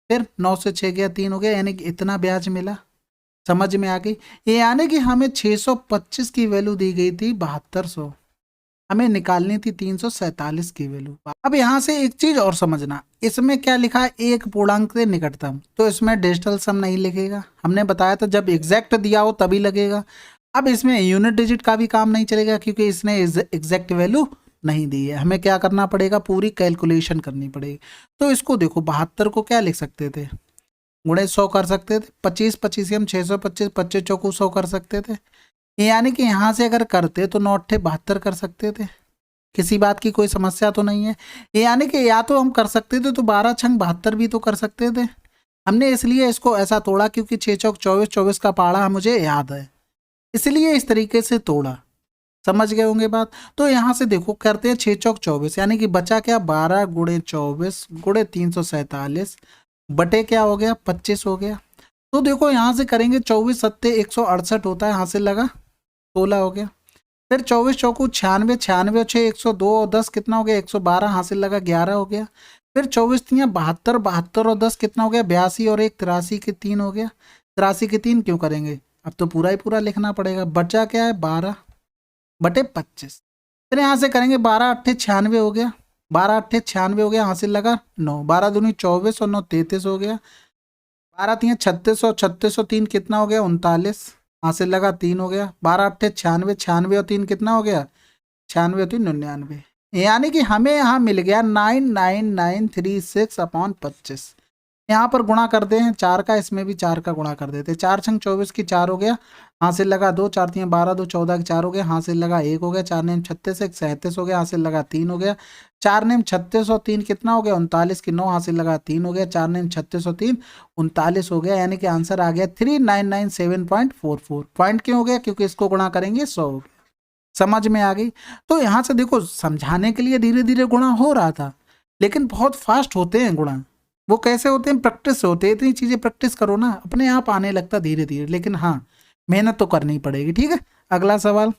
फिर 9 से 6 गया 3 हो गया, यानी कि इतना ब्याज मिला। समझ में आ गई, ये यानी कि हमें 625 की वैल्यू दी गई थी 7200, हमें निकालनी थी 347 की वैल्यू। अब यहाँ से एक चीज और समझना, इसमें क्या लिखा है एक पूर्णांक से निकटतम, तो इसमें डिजिटल सम नहीं लिखेगा, हमने बताया था जब एग्जैक्ट दिया हो तभी लगेगा। अब इसमें यूनिट डिजिट का भी काम नहीं चलेगा क्योंकि इसने एग्जैक्ट वैल्यू नहीं दी है, हमें क्या करना पड़ेगा पूरी कैलकुलेशन करनी पड़ेगी। तो इसको देखो 72 को क्या लिख सकते थे गुणे 100 कर सकते थे, 25 25 हम 625, 25 चौको 100 कर सकते थे, यानी कि यहाँ से अगर करते तो 9 8 72 कर सकते थे, किसी बात की कोई समस्या तो नहीं है। यानी कि या तो हम कर सकते थे तो 12 छंग 72 भी तो कर सकते थे, हमने इसलिए इसको ऐसा तोड़ा क्योंकि 6 चौक 24, 24 का पहाड़ा मुझे याद है, इसलिए इस तरीके से तोड़ा। समझ गए होंगे बात। तो यहाँ से देखो करते हैं 6 चौक 24, यानी कि बचा क्या 12 गुणे 24 गुणे 347 बटे क्या हो गया 25 हो गया। तो देखो यहाँ से करेंगे 24 सत्ते 168 होता है, हासिल लगा 16 हो गया। फिर 24 चौकू 96, 96 और 6 102 और 10 कितना हो गया 112, हासिल लगा 11 हो गया। फिर 24 तियाँ 72, 72 और 10 कितना हो गया 82 और 1 83 के 3 हो गया। 83 के 3 क्यों करेंगे, अब तो पूरा ही पूरा लिखना पड़ेगा। बचा क्या है 12 बटे 25। फिर यहाँ से करेंगे 12 8 96 हो गया, 12 8 96 हो गया, हासिल लगा 9, 12 दूनी 24 और 9 33 हो गया। 12 तियाँ 36 और 36 और 3 कितना हो गया 39, हासिल लगा 3 हो गया। 12 8 96, 96 और 3 कितना हो गया 96 और 3 99, यानी कि हमें यहाँ मिल गया 99936/25। यहाँ पर गुणा करते हैं 4 का, इसमें भी 4 का गुणा कर देते हैं। 4 छंग 24 की 4 हो गया, हासिल लगा 2, 4 तियाँ 12 2 14 की 4 हो गया, हासिल लगा 1 हो गया। 4 नेम 36 1 37 हो गया, हासिल लगा 3 हो गया। 4 नेम 36 और 3 कितना हो गया 39 की 9, हासिल लगा 3 हो गया। 4 नेम 36 और 3 39 हो गया, यानी कि आंसर आ गया 3997.44। पॉइंट क्यों हो गया, क्योंकि इसको गुणा करेंगे 100 हो गया। समझ में आ गई। तो यहाँ से देखो समझाने के लिए धीरे धीरे गुणा हो रहा था, लेकिन बहुत फास्ट होते हैं गुणा। वो कैसे होते हैं, प्रैक्टिस से होते हैं। इतनी चीजें प्रैक्टिस करो ना, अपने आप आने लगता धीरे धीरे, लेकिन हाँ मेहनत तो करनी पड़ेगी। ठीक है, अगला सवाल,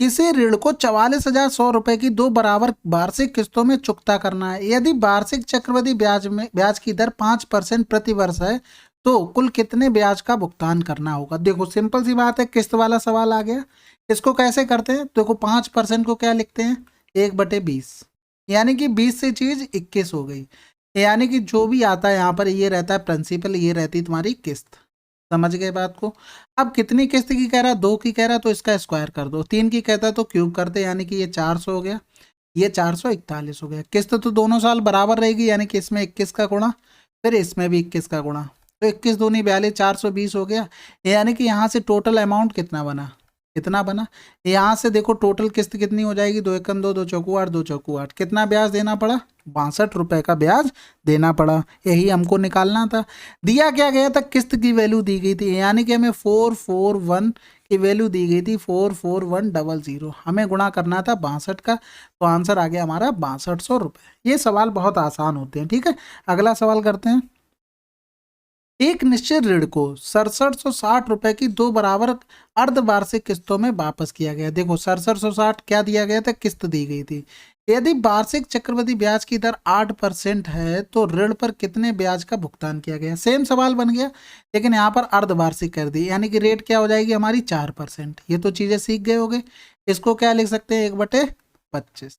किसी ऋण को 44,100 रुपए की 2 बराबर वार्षिक किस्तों में चुकता करना है। यदि वार्षिक चक्रवृद्धि ब्याज की दर 5% प्रति वर्ष है तो कुल कितने ब्याज का भुगतान करना होगा। देखो सिंपल सी बात है, किस्त वाला सवाल आ गया। इसको कैसे करते हैं, देखो 5% को क्या लिखते हैं 1/20, यानी कि 20 से चीज 21 हो गई, यानी कि जो भी आता है यहाँ पर ये रहता है प्रिंसिपल, ये रहती है तुम्हारी किस्त। समझ गए बात को। अब कितनी किस्त की कह रहा है, 2 की कह रहा है तो इसका स्क्वायर कर दो, 3 की कहता है तो क्यूब करते, यानी कि ये 400 हो गया, ये 441 हो गया। किस्त तो दोनों साल बराबर रहेगी, यानी कि इसमें 21 का गुणा, फिर इसमें भी 21 का गुणा, तो 21 दूनी 42, 420 हो गया। यानी कि यहाँ से टोटल अमाउंट कितना बना, कितना बना। यहाँ से देखो टोटल किस्त कितनी हो जाएगी, 2 एकम 2, 2 चौकू 8, 2 चौकू 8, कितना ब्याज देना पड़ा 62 रुपए का ब्याज देना पड़ा। यही हमको निकालना था। दिया क्या गया था, किस्त की वैल्यू दी गई थी, यानी कि हमें 441 की वैल्यू दी गई थी 44100, हमें गुणा करना था 62 का, तो आंसर आ गया हमारा 6200 रुपये। ये सवाल बहुत आसान होते हैं। ठीक है, अगला सवाल करते हैं। एक निश्चित ऋण को 6760 रुपए की 2 बराबर अर्धवार्षिक किस्तों में वापस किया गया। देखो 6760 क्या दिया गया था, किस्त दी गई थी। यदि वार्षिक चक्रवृद्धि ब्याज की दर 8% है तो ऋण पर कितने ब्याज का भुगतान किया गया। सेम सवाल बन गया, लेकिन यहाँ पर अर्धवार्षिक कर दी, यानी कि रेट क्या हो जाएगी हमारी 4%। ये तो चीजें सीख गए होगे। इसको क्या लिख सकते हैं, 1/25,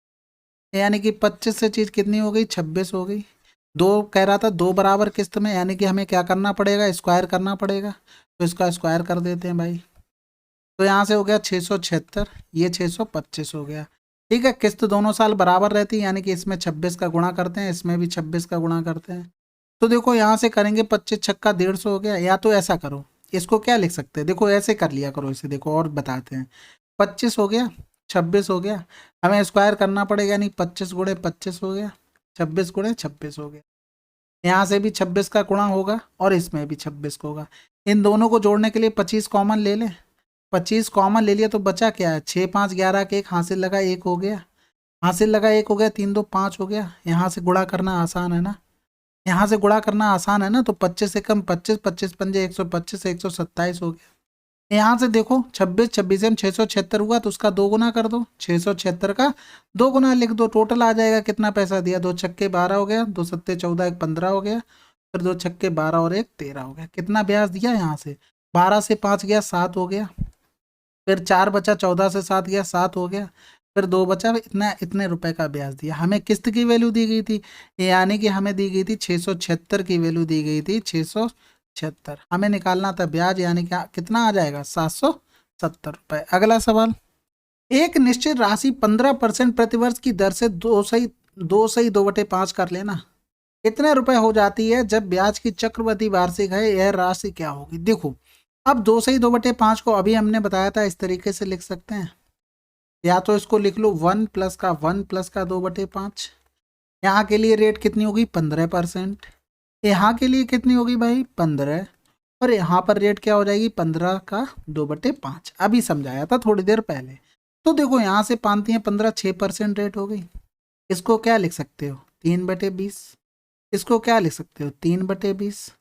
यानी कि 25 से चीज कितनी हो गई, 26 हो गई। दो कह रहा था 2 बराबर किस्त में, यानी कि हमें क्या करना पड़ेगा, स्क्वायर करना पड़ेगा। तो इसका स्क्वायर कर देते हैं भाई। तो यहाँ से हो गया 676, ये 625 हो गया। ठीक है, किस्त दोनों साल बराबर रहती है, यानी कि इसमें 26 का गुणा करते हैं, इसमें भी 26 का गुणा करते हैं। तो देखो यहाँ से करेंगे 25 छक्का 150 हो गया। या तो ऐसा करो, इसको क्या लिख सकते हैं, देखो ऐसे कर लिया करो इसे। देखो और बताते हैं, 25 हो गया, 26 हो गया, हमें स्क्वायर करना पड़ेगा, यानी 25 गुणे 25 हो गया, 26 गुणे 26 हो गया। यहाँ से भी 26 का गुणा होगा और इसमें भी 26 का होगा। इन दोनों को जोड़ने के लिए 25 कॉमन ले लें। 25 कॉमन ले लिया तो बचा क्या है, 6 5 11 के 1 हासिल लगा 1 हो गया, हासिल लगा 1 हो गया, 3 2 5 हो गया। यहाँ से गुणा करना आसान है ना, यहाँ से गुणा करना आसान है ना। तो 25 से कम 25, 25 पंजे 125, 127 हो गया। यहाँ से देखो 26 26 में 676 हुआ, तो उसका 2 गुना कर दो, 676 का 2 गुना लिख दो। टोटल आ जाएगा कितना पैसा दिया, 2 छक्के 12 हो गया, 2 सत्ते 14, 1 15 हो गया, फिर 2 छक्के 12 और 1 13 हो गया। कितना ब्याज दिया, यहाँ से 12 से 5 गया 7 हो गया, फिर 4 बचा, 14 से 7 गया 7 हो गया, फिर 2 बचा, इतना इतने रुपए का ब्याज दिया। हमें किस्त की वैल्यू दी गई थी, यानी कि हमें दी गई थी 676 की वैल्यू दी गई थी, 676। हमें निकालना था ब्याज, यानी कि कितना आ जाएगा, 770 रुपए। अगला सवाल, एक निश्चित राशि 15% प्रतिवर्ष की दर से 2/5 कर लेना। कितने रुपए हो जाती है जब ब्याज की चक्रवृद्धि वार्षिक है, यह राशि क्या होगी। देखो अब 2/5 को अभी हमने बताया था, इस तरीके से लिख सकते हैं। या तो इसको लिख लो 1 प्लस का 2/5। यहाँ के लिए रेट कितनी होगी, 15%। यहाँ के लिए कितनी होगी भाई, 15। और यहाँ पर रेट क्या हो जाएगी, 15 का 2/5। अभी समझाया था थोड़ी देर पहले। तो देखो यहाँ से 5 है 15, 6% रेट हो गई। इसको क्या लिख सकते हो, 3/20। इसको क्या लिख सकते हो, 3/20।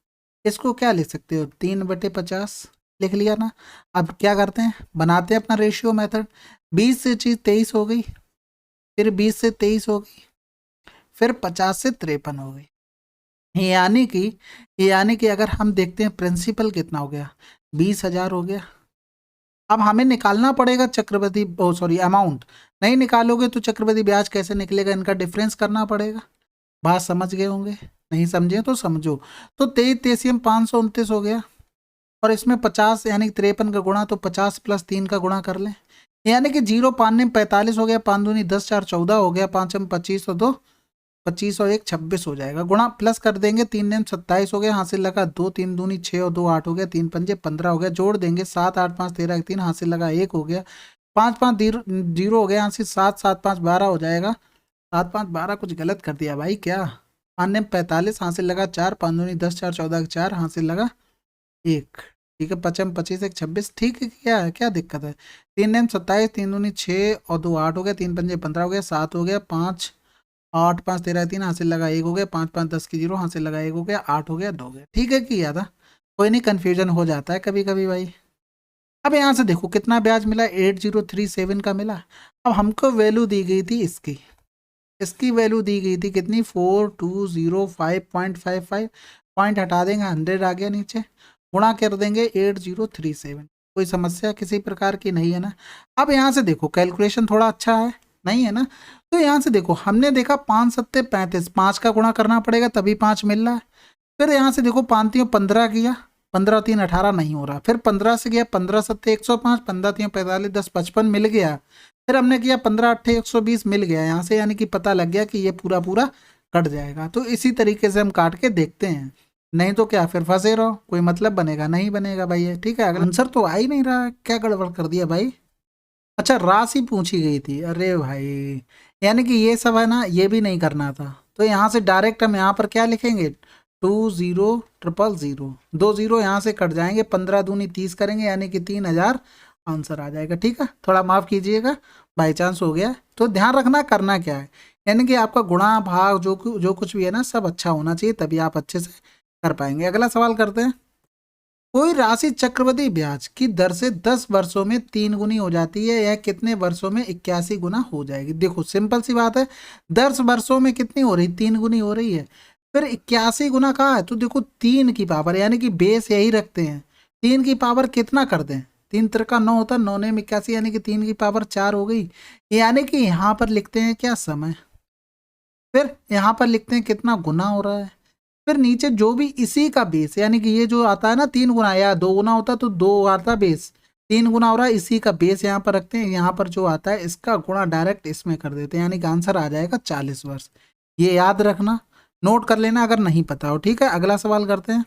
इसको क्या लिख सकते हो, 3/50। लिख लिया ना। अब क्या करते हैं, बनाते हैं अपना रेशियो मेथड। 20 से चीज 23 हो गई, फिर 20 से 23 हो गई, फिर 50 से 53 हो गई। यानी कि अगर हम देखते हैं प्रिंसिपल कितना हो गया, 20,000 हो गया। अब हमें निकालना पड़ेगा चक्रवृद्धि अमाउंट। नहीं निकालोगे तो चक्रवृद्धि ब्याज कैसे निकलेगा, इनका डिफरेंस करना पड़ेगा। बात समझ गए होंगे, नहीं समझे तो समझो। तो 23 529 हो गया, और इसमें 50 यानी 53 का गुणा, तो 50 प्लस 3 का गुणा कर लें, यानी कि 0 5 में 45 हो गया, 5 दूनी 10 4 14 हो गया, 5 में 25 और 2 25 और 1 26 हो जाएगा। गुणा प्लस कर देंगे, 3 ने 27 हो गया, हासिल लगा 2 3 दूनी 6 और 2 8 हो गया, 3 पंजे 15 हो गया। जोड़ देंगे 7 8 5 13 3, हासिल लगा 1 हो गया, 5 5 0 हो गया, यहाँ से 7 7 5 12 हो जाएगा। 7 5 12 कुछ गलत कर दिया भाई क्या, 5 ने 45, हासिल लगा 4, 5 दूनी 10 4 14 4, हासिल लगा 1। ठीक है, 5 25 1 26। ठीक है, क्या है, क्या दिक्कत है। 3 ने 27, 3 दूनी 6 और 2 8 हो गया, 3 पंजे 15 हो गया, 7 हो गया, 5 8 5 13 3, हासिल लगा 1 हो गया, 5 5 10 की 0, हासिल लगा 1 हो गया, 8 हो गया 2 हो गया। ठीक है, किया था, कोई नहीं, कन्फ्यूजन हो जाता है कभी कभी भाई। अब यहाँ से देखो कितना ब्याज मिला, 8037 का मिला। अब हमको वैल्यू दी गई थी इसकी वैल्यू दी गई थी कितनी, 4205.55। पॉइंट हटा देंगे, 100 आ गया नीचे, गुणा कर देंगे 8037। कोई समस्या किसी प्रकार की नहीं है ना। अब यहाँ से देखो कैलकुलेशन थोड़ा अच्छा है, नहीं है ना। तो यहाँ से देखो हमने देखा 5 सत्ते 35, 5 का गुणा करना पड़ेगा तभी 5 मिल रहा है। फिर यहाँ से देखो 5 3 15 किया, 15 3 18 नहीं हो रहा, फिर 15 से गया, 15 सत्ते 105, 15 3 45 10 55 मिल गया। फिर हमने किया 15 8 120 मिल गया यहाँ से, यानी कि पता लग गया कि ये पूरा पूरा कट जाएगा। तो इसी तरीके से हम काट के देखते हैं, नहीं तो क्या फिर फंसे रहो, कोई मतलब बनेगा नहीं बनेगा भाई ये। ठीक है, अगला आंसर तो आ ही नहीं रहा, क्या गड़बड़ कर दिया भाई। अच्छा, राशि पूछी गई थी, अरे भाई, यानी कि ये सब है ना, ये भी नहीं करना था। तो यहाँ से डायरेक्ट हम यहाँ पर क्या लिखेंगे, 20,000, 2 0 यहाँ से कट जाएंगे, 15 दूनी 30 करेंगे, यानी कि 3000 आंसर आ जाएगा। ठीक है, थोड़ा माफ कीजिएगा, बाई चांस हो गया। तो ध्यान रखना करना क्या है, यानी कि आपका गुणा भाग जो कुछ भी है ना, सब अच्छा होना चाहिए, तभी आप अच्छे से कर पाएंगे। अगला सवाल करते हैं। कोई राशि चक्रवृद्धि ब्याज की दर से 10 वर्षों में 3 गुनी हो जाती है, यह कितने वर्षों में 81 गुना हो जाएगी? देखो सिंपल सी बात है, 10 वर्षों में कितनी हो रही, 3 गुनी हो रही है। फिर 81 गुना कहाँ है, तो देखो 3 की पावर, यानी कि बेस यही रखते हैं। 3 की पावर कितना कर दें, 3 त्रिका 9 होता है, 9 ने 81, यानी कि 3 की पावर 4 हो गई। यानी कि यहाँ पर लिखते हैं क्या, समय। फिर यहाँ पर लिखते हैं कितना गुना हो रहा है। फिर नीचे जो भी इसी का बेस, यानी कि ये जो आता है ना 3 गुना या 2 गुना होता तो 2 आता बेस, 3 गुना हो रहा है, इसी का बेस यहाँ पर रखते हैं। यहाँ पर जो आता है इसका गुणा डायरेक्ट इसमें कर देते हैं, यानी कि आंसर आ जाएगा 40 वर्ष। ये याद रखना, नोट कर लेना अगर नहीं पता हो, ठीक है। अगला सवाल करते हैं।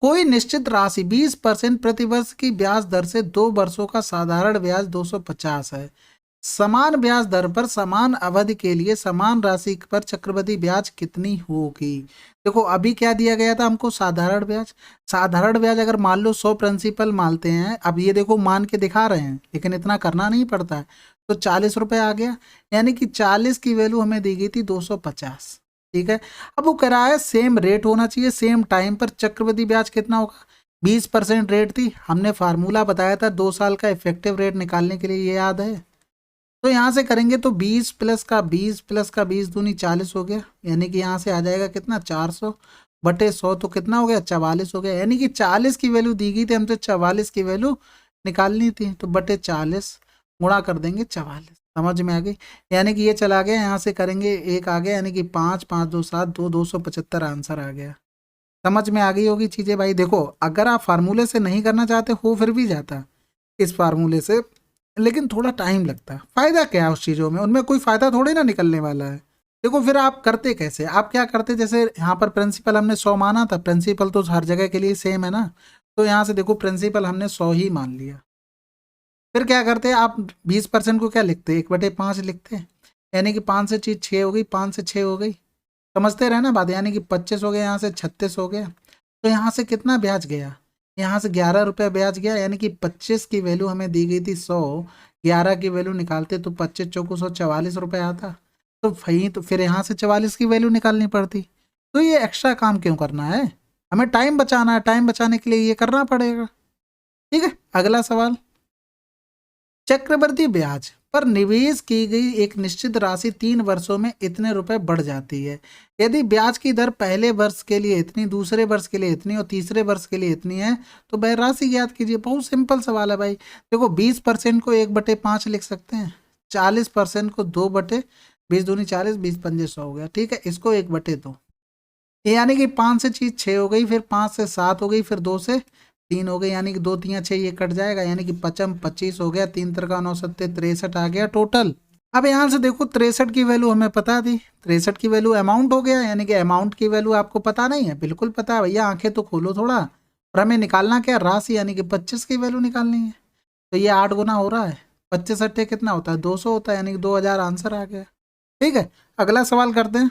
कोई निश्चित राशि 20% प्रति वर्ष की ब्याज दर से 2 वर्षों का साधारण ब्याज 250 है। समान ब्याज दर पर समान अवधि के लिए समान राशि पर चक्रवृद्धि ब्याज कितनी होगी? देखो अभी क्या दिया गया था हमको, साधारण ब्याज। साधारण ब्याज अगर मान लो 100 प्रिंसिपल मानते हैं, अब ये देखो मान के दिखा रहे हैं लेकिन इतना करना नहीं पड़ता है, तो 40 रुपए आ गया, यानी कि 40 की वैल्यू हमें दी गई थी 250, ठीक है। अब वो कह रहा है सेम रेट होना चाहिए, सेम टाइम पर चक्रवृद्धि ब्याज कितना होगा। 20% रेट थी, हमने फार्मूला बताया था 2 साल का इफेक्टिव रेट निकालने के लिए, ये याद है। तो यहाँ से करेंगे तो 20 प्लस का 20 प्लस का 20 दूनी 40 हो गया, यानी कि यहाँ से आ जाएगा कितना, 400 बटे 100 तो कितना हो गया, 44 हो गया। यानी कि 40 की वैल्यू दी गई थी हमसे, 44 की वैल्यू निकालनी थी, तो बटे 40 गुणा कर देंगे 44। समझ में आ गई, यानी कि ये चला गया, यहाँ से करेंगे एक आ गया, यानी कि 5 5 2 7 2 275 आंसर आ गया। समझ में आ गई होगी चीज़ें भाई। देखो अगर आप फार्मूले से नहीं करना चाहते हो फिर भी जाता इस फार्मूले से, लेकिन थोड़ा टाइम लगता है। फायदा क्या है उस चीज़ों में, उनमें कोई फायदा थोड़ी ना निकलने वाला है। देखो फिर आप करते कैसे, आप क्या करते, जैसे यहाँ पर प्रिंसिपल हमने 100 माना था, प्रिंसिपल तो हर जगह के लिए सेम है ना, तो यहाँ से देखो प्रिंसिपल हमने 100 ही मान लिया। फिर क्या करते हैं आप, 20% को क्या लिखते, 1/5 लिखते हैं, यानी कि 5 से चीज 6 हो गई, 5 से 6 हो गई, समझते रहे ना बात, यानी कि 25 हो गया, यहाँ से 36 हो गया। तो यहाँ से कितना ब्याज गया, यहाँ से 11 रुपये ब्याज गया, यानी कि 25 की वैल्यू हमें दी गई थी 100, 11 की वैल्यू निकालते तो 25 चौको 144 रुपये आता, तो वही तो फिर यहाँ से 44 की वैल्यू निकालनी पड़ती। तो ये एक्स्ट्रा काम क्यों करना है, हमें टाइम बचाना है, टाइम बचाने के लिए ये करना पड़ेगा, ठीक है। अगला सवाल। चक्रवृद्धि ब्याज पर निवेश की गई एक निश्चित राशि 3 वर्षों में इतने रुपए बढ़ जाती है। यदि ब्याज की दर पहले वर्ष के लिए इतनी, दूसरे वर्ष के लिए इतनी और तीसरे वर्ष के लिए इतनी है, तो वह राशि ज्ञात कीजिए। बहुत सिंपल सवाल है भाई। देखो 20% को 1/5 लिख सकते हैं, 40% को 2/20 दूनी 40, 20 पंजे 100 हो गया, ठीक है। इसको 1/2, यानी कि 5 से चीज 6 हो गई, फिर 5 से 7 हो गई, फिर 2 से 3 हो गई, यानी कि 2 3 6 ये कट जाएगा, यानी कि 25 हो गया, 3 त्रिका 9 7 63 आ गया टोटल। अब यहाँ से देखो 63 की वैल्यू हमें पता थी, 63 की वैल्यू अमाउंट हो गया, यानी कि अमाउंट की वैल्यू आपको पता नहीं है, बिल्कुल पता है भैया, आंखें तो खोलो थोड़ा। और हमें निकालना क्या, राशि, यानी कि 25 की वैल्यू निकालनी है। तो ये 8 गुना हो रहा है, 25 अट्ठे कितना होता है, 200 होता है, यानी कि 2000 आंसर आ गया, ठीक है। अगला सवाल करते हैं।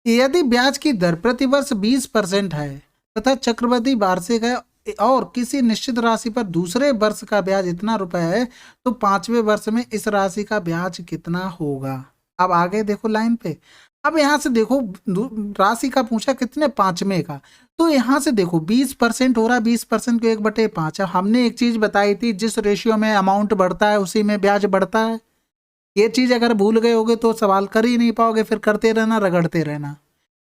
यदि ब्याज की दर प्रतिवर्ष 20% है तथा चक्रवृद्धि वार्षिक है और किसी निश्चित राशि पर दूसरे वर्ष का ब्याज इतना रुपए है, तो 5वें वर्ष में इस राशि का ब्याज कितना होगा? अब आगे देखो लाइन पे, अब यहाँ से देखो राशि का पूछा कितने, 5वें का, तो यहाँ से देखो 20% हो रहा है, 20% को 1/5। हमने एक चीज बताई थी, जिस रेशियो में अमाउंट बढ़ता है उसी में ब्याज बढ़ता है। ये चीज अगर भूल गए होगे तो सवाल कर ही नहीं पाओगे, फिर करते रहना, रगड़ते रहना।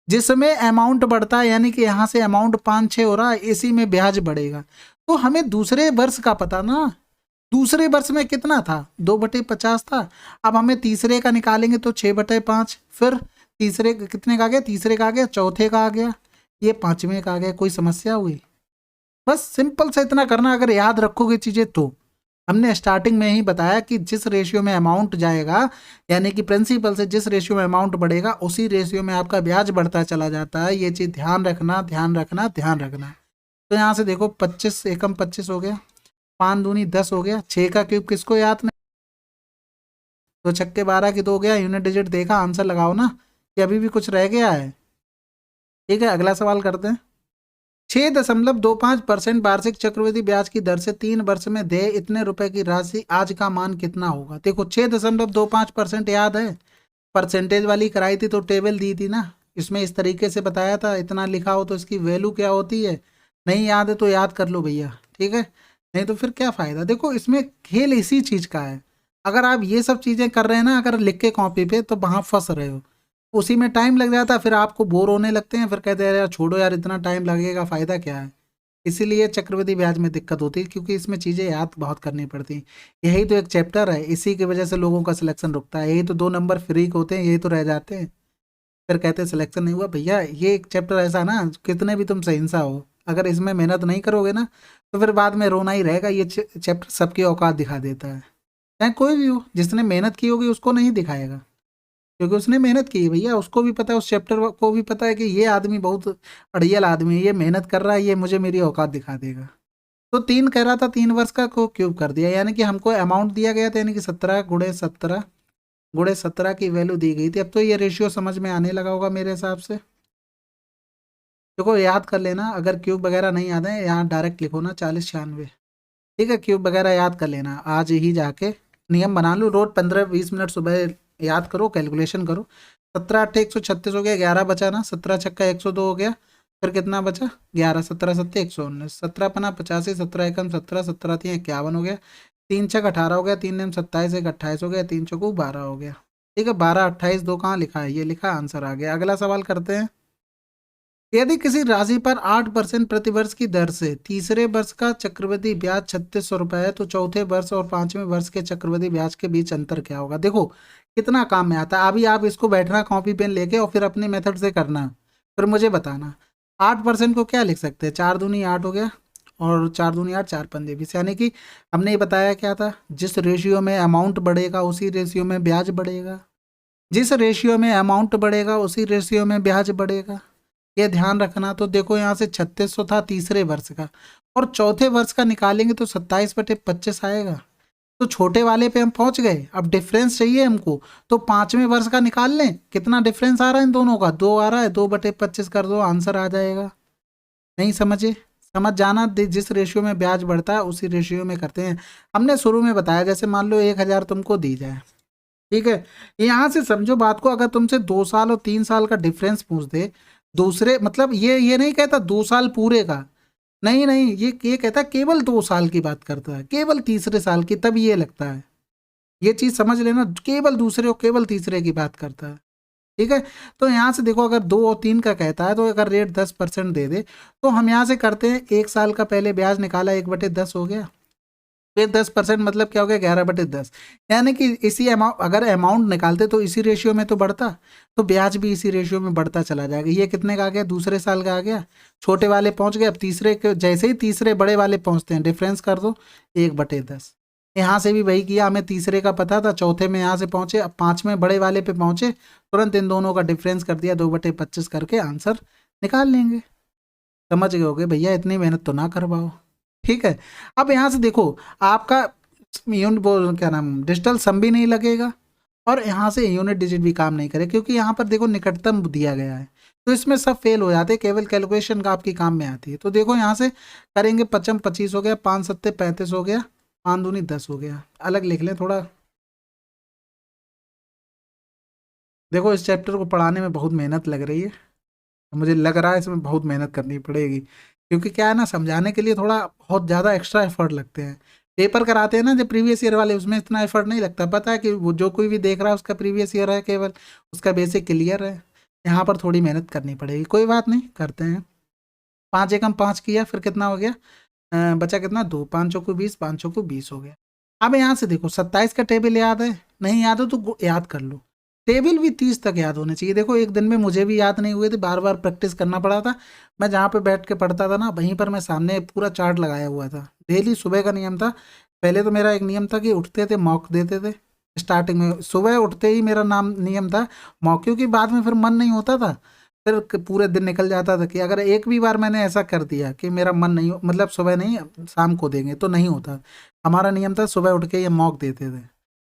जिसमें अमाउंट बढ़ता है, यानी कि यहाँ से अमाउंट 5-6 हो रहा है, इसी में ब्याज बढ़ेगा। तो हमें दूसरे वर्ष का पता ना, दूसरे वर्ष में कितना था, 2/50 था। अब हमें तीसरे का निकालेंगे तो 6/5, फिर तीसरे कितने का आ गया, तीसरे का आ गया, चौथे का आ गया, ये 5वें का आ गया। कोई समस्या हुई? बस सिंपल से इतना करना, अगर याद रखोगे चीजें तो। हमने स्टार्टिंग में ही बताया कि जिस रेशियो में अमाउंट जाएगा, यानी कि प्रिंसिपल से जिस रेशियो में अमाउंट बढ़ेगा उसी रेशियो में आपका ब्याज बढ़ता चला जाता है। ये चीज़ ध्यान रखना, ध्यान रखना, ध्यान रखना। तो यहाँ से देखो 25 एकम 25 हो गया, 5 दूनी 10 हो गया, 6 का क्यूब किसको याद नहीं, तो छक्के 12 की 2 हो गया, यूनिट डिजिट देखा, आंसर लगाओ ना, कि अभी भी कुछ रह गया है, ठीक है। अगला सवाल करते हैं। 6.25% वार्षिक चक्रवृद्धि ब्याज की दर से 3 वर्ष में दे इतने रुपए की राशि आज का मान कितना होगा? देखो 6.25% याद है, परसेंटेज वाली कराई थी तो टेबल दी थी ना, इसमें इस तरीके से बताया था, इतना लिखा हो तो इसकी वैल्यू क्या होती है, नहीं याद है तो याद कर लो भैया, ठीक है, नहीं तो फिर क्या फ़ायदा। देखो इसमें खेल इसी चीज़ का है, अगर आप ये सब चीज़ें कर रहे हैं ना, अगर लिख के कॉपी पे, तो वहाँ फंस रहे हो, उसी में टाइम लग जाता है, फिर आपको बोर होने लगते हैं, फिर कहते हैं यार छोड़ो यार, इतना टाइम लगेगा, फ़ायदा क्या है। इसीलिए चक्रवृद्धि ब्याज में दिक्कत होती है, क्योंकि इसमें चीज़ें याद बहुत करनी पड़ती हैं। यही तो एक चैप्टर है, इसी की वजह से लोगों का सिलेक्शन रुकता है, यही तो 2 नंबर फ्री के होते हैं, यही तो रह जाते हैं, फिर कहते हैं सिलेक्शन नहीं हुआ। भैया ये एक चैप्टर ऐसा ना, कितने भी तुम सहिंसा हो, अगर इसमें मेहनत नहीं करोगे ना, तो फिर बाद में रोना ही रहेगा। ये चैप्टर सबकी औकात दिखा देता है, चाहे कोई भी हो, जिसने मेहनत की होगी उसको नहीं दिखाएगा, क्योंकि उसने मेहनत की है भैया, उसको भी पता है, उस चैप्टर को भी पता है कि ये आदमी बहुत अड़ियल आदमी है, ये मेहनत कर रहा है, ये मुझे मेरी औकात दिखा देगा। तो 3 कह रहा था, 3 वर्ष का को क्यूब कर दिया, यानी कि हमको अमाउंट दिया गया था, यानी कि 17 × 17 की वैल्यू दी गई थी। अब तो ये रेशियो समझ में आने लगा होगा मेरे हिसाब से। देखो याद कर लेना, अगर क्यूब वगैरह नहीं याद है, यहाँ डायरेक्ट लिखो ना 40 96, ठीक है, क्यूब वगैरह याद कर लेना, आज ही जाके नियम बना लो, रोज 15 20 मिनट सुबह याद करो, कैलकुलेशन करो। 17 × 8 = 136 हो गया, 11 बचा ना, 17 × 6 = 102 हो गया, फिर कितना बचा 11, 17 × 7 = 119, 17×5 = 85, 17×1 = 17, 17×3 = 51 हो गया, 3×6 = 18 हो गया, 3×9 = 27, 1 × 28 हो गया, 3×4 = 12 हो गया, ठीक है, 12 28 2 कहाँ लिखा है, ये लिखा, आंसर आ गया। अगला सवाल करते हैं। यदि किसी राशि पर 8% प्रतिवर्ष की दर से तीसरे वर्ष का चक्रवृद्धि ब्याज 3600 रुपये है, तो चौथे वर्ष और 5वें वर्ष के चक्रवृद्धि ब्याज के बीच अंतर क्या होगा। देखो कितना काम में आता है, अभी आप इसको बैठना कॉपी पेन लेके और फिर अपने मेथड से करना, फिर मुझे बताना। 8% को क्या लिख सकते हैं, 4 दूनी 8 हो गया, और 4 दूनी 8, 4 पंजे 20, यानी कि हमने ये बताया क्या था, जिस रेशियो में अमाउंट बढ़ेगा उसी रेशियो में ब्याज बढ़ेगा, जिस रेशियो में अमाउंट बढ़ेगा उसी रेशियो में ब्याज बढ़ेगा, ये ध्यान रखना। तो देखो यहाँ से 3600 था तीसरे वर्ष का, और चौथे वर्ष का निकालेंगे तो 27/25 आएगा, तो छोटे वाले पे हम पहुंच गए। अब डिफरेंस चाहिए हमको, तो 5वें वर्ष का निकाल लें, कितना डिफरेंस आ रहा है इन दोनों का, 2 आ रहा है, 2/25 कर दो, आंसर आ जाएगा। नहीं समझे, समझ जाना, जिस रेशियो में ब्याज बढ़ता है उसी रेशियो में करते हैं। हमने शुरू में बताया, जैसे मान लो 1000 तुमको दी जाए, ठीक है, यहाँ से समझो बात को, अगर तुमसे 2 साल और 3 साल का डिफरेंस पूछ दे, दूसरे मतलब ये नहीं कहता 2 साल पूरे का, नहीं नहीं, ये कहता है केवल 2 साल की बात करता है, केवल तीसरे साल की, तब ये लगता है, ये चीज समझ लेना, केवल दूसरे और केवल तीसरे की बात करता है, ठीक है। तो यहाँ से देखो, अगर 2 और 3 का कहता है, तो अगर रेट 10% दे दे, तो हम यहाँ से करते हैं, 1 साल का पहले ब्याज निकाला, 1/10 हो गया, फिर 10% मतलब क्या हो गया, 11/10, यानी कि इसी अमाउंट, अगर अमाउंट निकालते तो इसी रेशियो में तो बढ़ता, तो ब्याज भी इसी रेशियो में बढ़ता चला जाएगा। ये कितने का आ गया, दूसरे साल का आ गया, छोटे वाले पहुंच गए, अब तीसरे के जैसे ही तीसरे बड़े वाले पहुंचते हैं, डिफरेंस कर दो 1/10। यहाँ से भी वही किया, हमें तीसरे का पता था, चौथे में यहाँ से पहुंचे, अब 5वें बड़े वाले पे पहुंचे, तुरंत इन दोनों का डिफरेंस कर दिया, 2/25 करके आंसर निकाल लेंगे। समझ गए होगे भैया, इतनी मेहनत तो ना करवाओ, ठीक है। अब यहाँ से देखो, आपका यूनिट क्या नाम, डिजिटल सम भी नहीं लगेगा, और यहाँ से यूनिट डिजिट भी काम नहीं करे, क्योंकि यहाँ पर देखो निकटतम दिया गया है, तो इसमें सब फेल हो जाते हैं, केवल कैलकुलेशन का आपकी काम में आती है। तो देखो यहाँ से करेंगे, 55 हो गया, 5 7 35 हो गया, 5 दूनी 10 हो गया, अलग लिख लें थोड़ा। देखो इस चैप्टर को पढ़ाने में बहुत मेहनत लग रही है, मुझे लग रहा है इसमें बहुत मेहनत करनी पड़ेगी, क्योंकि क्या है ना, समझाने के लिए थोड़ा बहुत ज़्यादा एक्स्ट्रा एफर्ट लगते हैं। पेपर कराते हैं ना जो प्रीवियस ईयर वाले, उसमें इतना एफर्ट नहीं लगता, पता है कि वो जो कोई भी देख रहा है उसका प्रीवियस ईयर है, केवल उसका बेसिक क्लियर है। यहाँ पर थोड़ी मेहनत करनी पड़ेगी, कोई बात नहीं, करते हैं। 5 एकम 5 किया, फिर कितना हो गया, बचा कितना, 2, 5 चौको 20, 5 चौको 20 हो गया। अब यहाँ से देखो 27 का टेबल याद है, नहीं याद हो तो याद कर लो, टेबल भी 30 तक याद होने चाहिए। देखो एक दिन में मुझे भी याद नहीं हुए थे, बार बार प्रैक्टिस करना पड़ा था। मैं जहाँ पे बैठ के पढ़ता था ना, वहीं पर मैं सामने पूरा चार्ट लगाया हुआ था, डेली सुबह का नियम था। पहले तो मेरा एक नियम था कि उठते थे मॉक देते थे, स्टार्टिंग में सुबह उठते ही मेरा नाम नियम था मॉक, क्योंकि बाद में फिर मन नहीं होता था, फिर पूरे दिन निकल जाता था, कि अगर एक भी बार मैंने ऐसा कर दिया कि मेरा मन नहीं मतलब सुबह नहीं शाम को देंगे, तो नहीं होता। हमारा नियम था सुबह उठ के ये मॉक देते थे,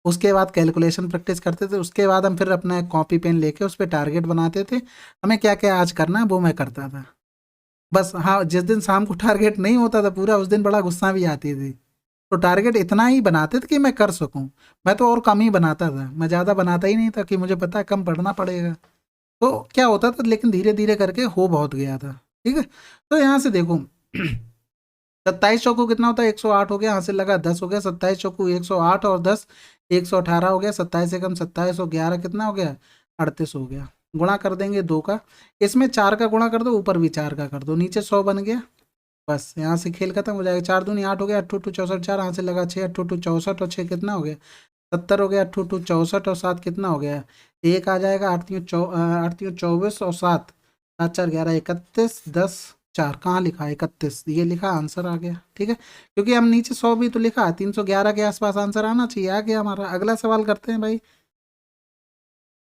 उसके बाद कैलकुलेशन प्रैक्टिस करते थे, उसके बाद हम फिर अपना कॉपी पेन लेके उस पर टारगेट बनाते थे, हमें क्या क्या आज करना है वो मैं करता था। बस हाँ, जिस दिन शाम को टारगेट नहीं होता था पूरा, उस दिन बड़ा गुस्सा भी आती थी, तो टारगेट इतना ही बनाते थे कि मैं कर सकूं। मैं तो और कम ही बनाता था, मैं ज़्यादा बनाता ही नहीं था, कि मुझे पता है कम पढ़ना पड़ेगा। तो क्या होता था, लेकिन धीरे धीरे करके हो बहुत गया था। ठीक है, तो यहाँ से देखो 27 चौको कितना होता है, 108 हो गया, यहाँ से लगा 10 हो गया, 27 चौको 108 और 10 118 हो गया, 27 एकम 27 और 11 कितना हो गया, 38 हो गया। गुणा कर देंगे 2 का, इसमें 4 का गुणा कर दो, ऊपर भी 4 का कर दो, नीचे 100 बन गया। बस यहाँ से खेल खत्म हो जाएगा। 4 दूनी 8 हो गया, 8 2 64, 4 यहाँ से लगा 6, 8 2 64 और 6 कितना हो गया, 70 हो गया। 8 2 64 और 7 कितना हो गया, 1 आ जाएगा। 8 3 24 और 7 7 4 11 31, 10 4 कहाँ लिखा है 31, ये लिखा, आंसर आ गया। ठीक है, क्योंकि हम नीचे 100 भी तो लिखा है, 311 के आसपास आंसर आना चाहिए, आ गया हमारा। अगला सवाल करते हैं भाई।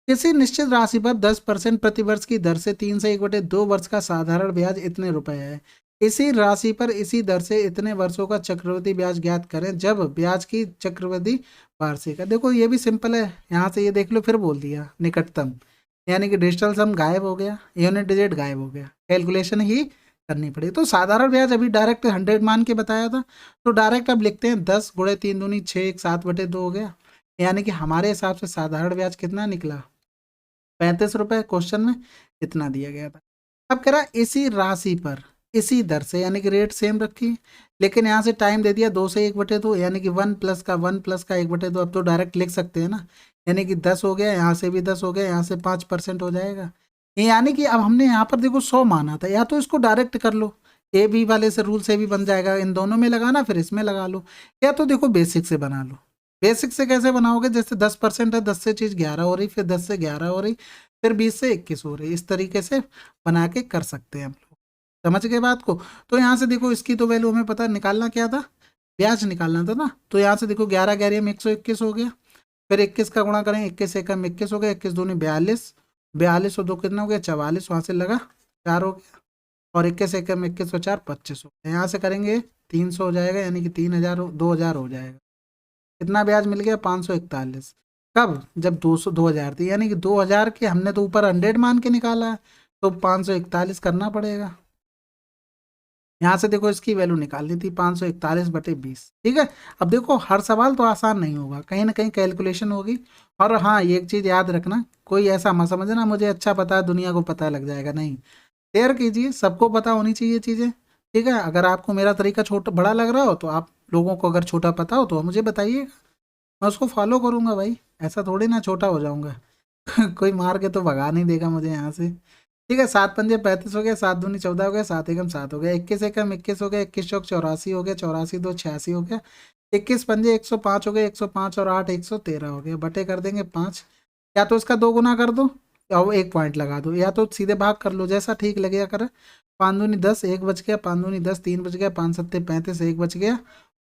किसी निश्चित राशि पर 10% प्रतिवर्ष की दर से 3 से 1/2 वर्ष का साधारण ब्याज इतने रुपए है। इसी राशि पर इसी दर से इतने वर्षों का चक्रवृद्धि ब्याज ज्ञात करें जब ब्याज की चक्रवृद्धि वार्षिक है। देखो ये भी सिंपल है, यहाँ से ये देख लो, फिर बोल दिया निकटतम, यानी कि डिजिटल सम गायब हो गया, यूनिट डिजिट गायब हो गया, कैलकुलेशन ही करनी पड़ी। तो साधारण ब्याज अभी डायरेक्ट 100 मान के बताया था, तो डायरेक्ट अब लिखते हैं 10 गुणे 3 दूनी 6, 7/2 हो गया, यानी कि हमारे हिसाब से साधारण ब्याज कितना निकला, 35 रुपए। क्वेश्चन में इतना दिया गया था। अब कह रहा इसी राशि पर इसी दर से, यानी कि रेट सेम रखी, लेकिन यहाँ से टाइम दे दिया 2 से 1/2, यानी कि 1 प्लस का 1 प्लस का 1/2। अब तो डायरेक्ट लिख सकते हैं ना, यानी कि 10 हो गया, यहाँ से भी 10 हो गया, यहाँ से 5% हो जाएगा। यानी कि अब हमने यहाँ पर देखो 100 माना था, या तो इसको डायरेक्ट कर लो, ए बी वाले से रूल से भी बन जाएगा, इन दोनों में लगाना फिर इसमें लगा लो, या तो देखो बेसिक से बना लो। बेसिक से कैसे बनाओगे, जैसे 10% है, 10 से चीज़ 11 हो रही, फिर 10 से 11 हो रही, फिर 20 से 21 हो रही, इस तरीके से बना के कर सकते हैं हम लोग। समझ गए बात को। तो यहाँ से देखो इसकी तो वैल्यू हमें पता, निकालना क्या था, ब्याज निकालना था ना। तो यहाँ से देखो 11 11 में 121 हो गया, फिर 21 का गुणा करें, 21 एकम 21 हो गया, 21 दूनी 42, 42 और 2 कितना हो गया 44, वहाँ से लगा 4 हो गया, और 21 एकम 21 और 4 25 हो गया। यहाँ से करेंगे 300 हो जाएगा, यानी कि 3000 2000 हो जाएगा। कितना ब्याज मिल गया 541। कब, जब 2000 थी, यानी कि 2000 के हमने तो ऊपर 100 मान के निकाला है, तो 541 करना पड़ेगा। यहाँ से देखो इसकी वैल्यू निकालनी थी 541/20। ठीक है, अब देखो हर सवाल तो आसान नहीं होगा, कहीं ना कहीं कैलकुलेशन होगी। और हाँ, ये एक चीज़ याद रखना, कोई ऐसा मत समझना मुझे अच्छा पता है दुनिया को पता लग जाएगा, नहीं। शेयर कीजिए, सबको पता होनी चाहिए चीज़ें। ठीक है, अगर आपको मेरा तरीका छोटा बड़ा लग रहा हो, तो आप लोगों को अगर छोटा पता हो तो मुझे बताइएगा, मैं उसको फॉलो करूँगा भाई, ऐसा थोड़ी ना छोटा हो जाऊँगा। कोई मार के तो भगा नहीं देगा मुझे यहाँ से। ठीक है, 7 पंजे 35 हो गया, 7 दूनी 14 हो गया, 7 एकम 7 हो गया, 21 एकम 21 हो गया, 21 चौक 84 हो गया, 84 2 86 हो गया, 21 पंजे 105 हो गया, 105 और 8 113 हो गया, बटे कर देंगे 5। या तो इसका 2 गुना कर दो, या वो 1 पॉइंट लगा दो, या तो सीधे भाग कर लो, जैसा ठीक लगेगा कर। 5 दूनी 10, 1 बच गया, 5 दूनी 10, 3 बच गया, 5 सत्ते 35, 1 बच गया,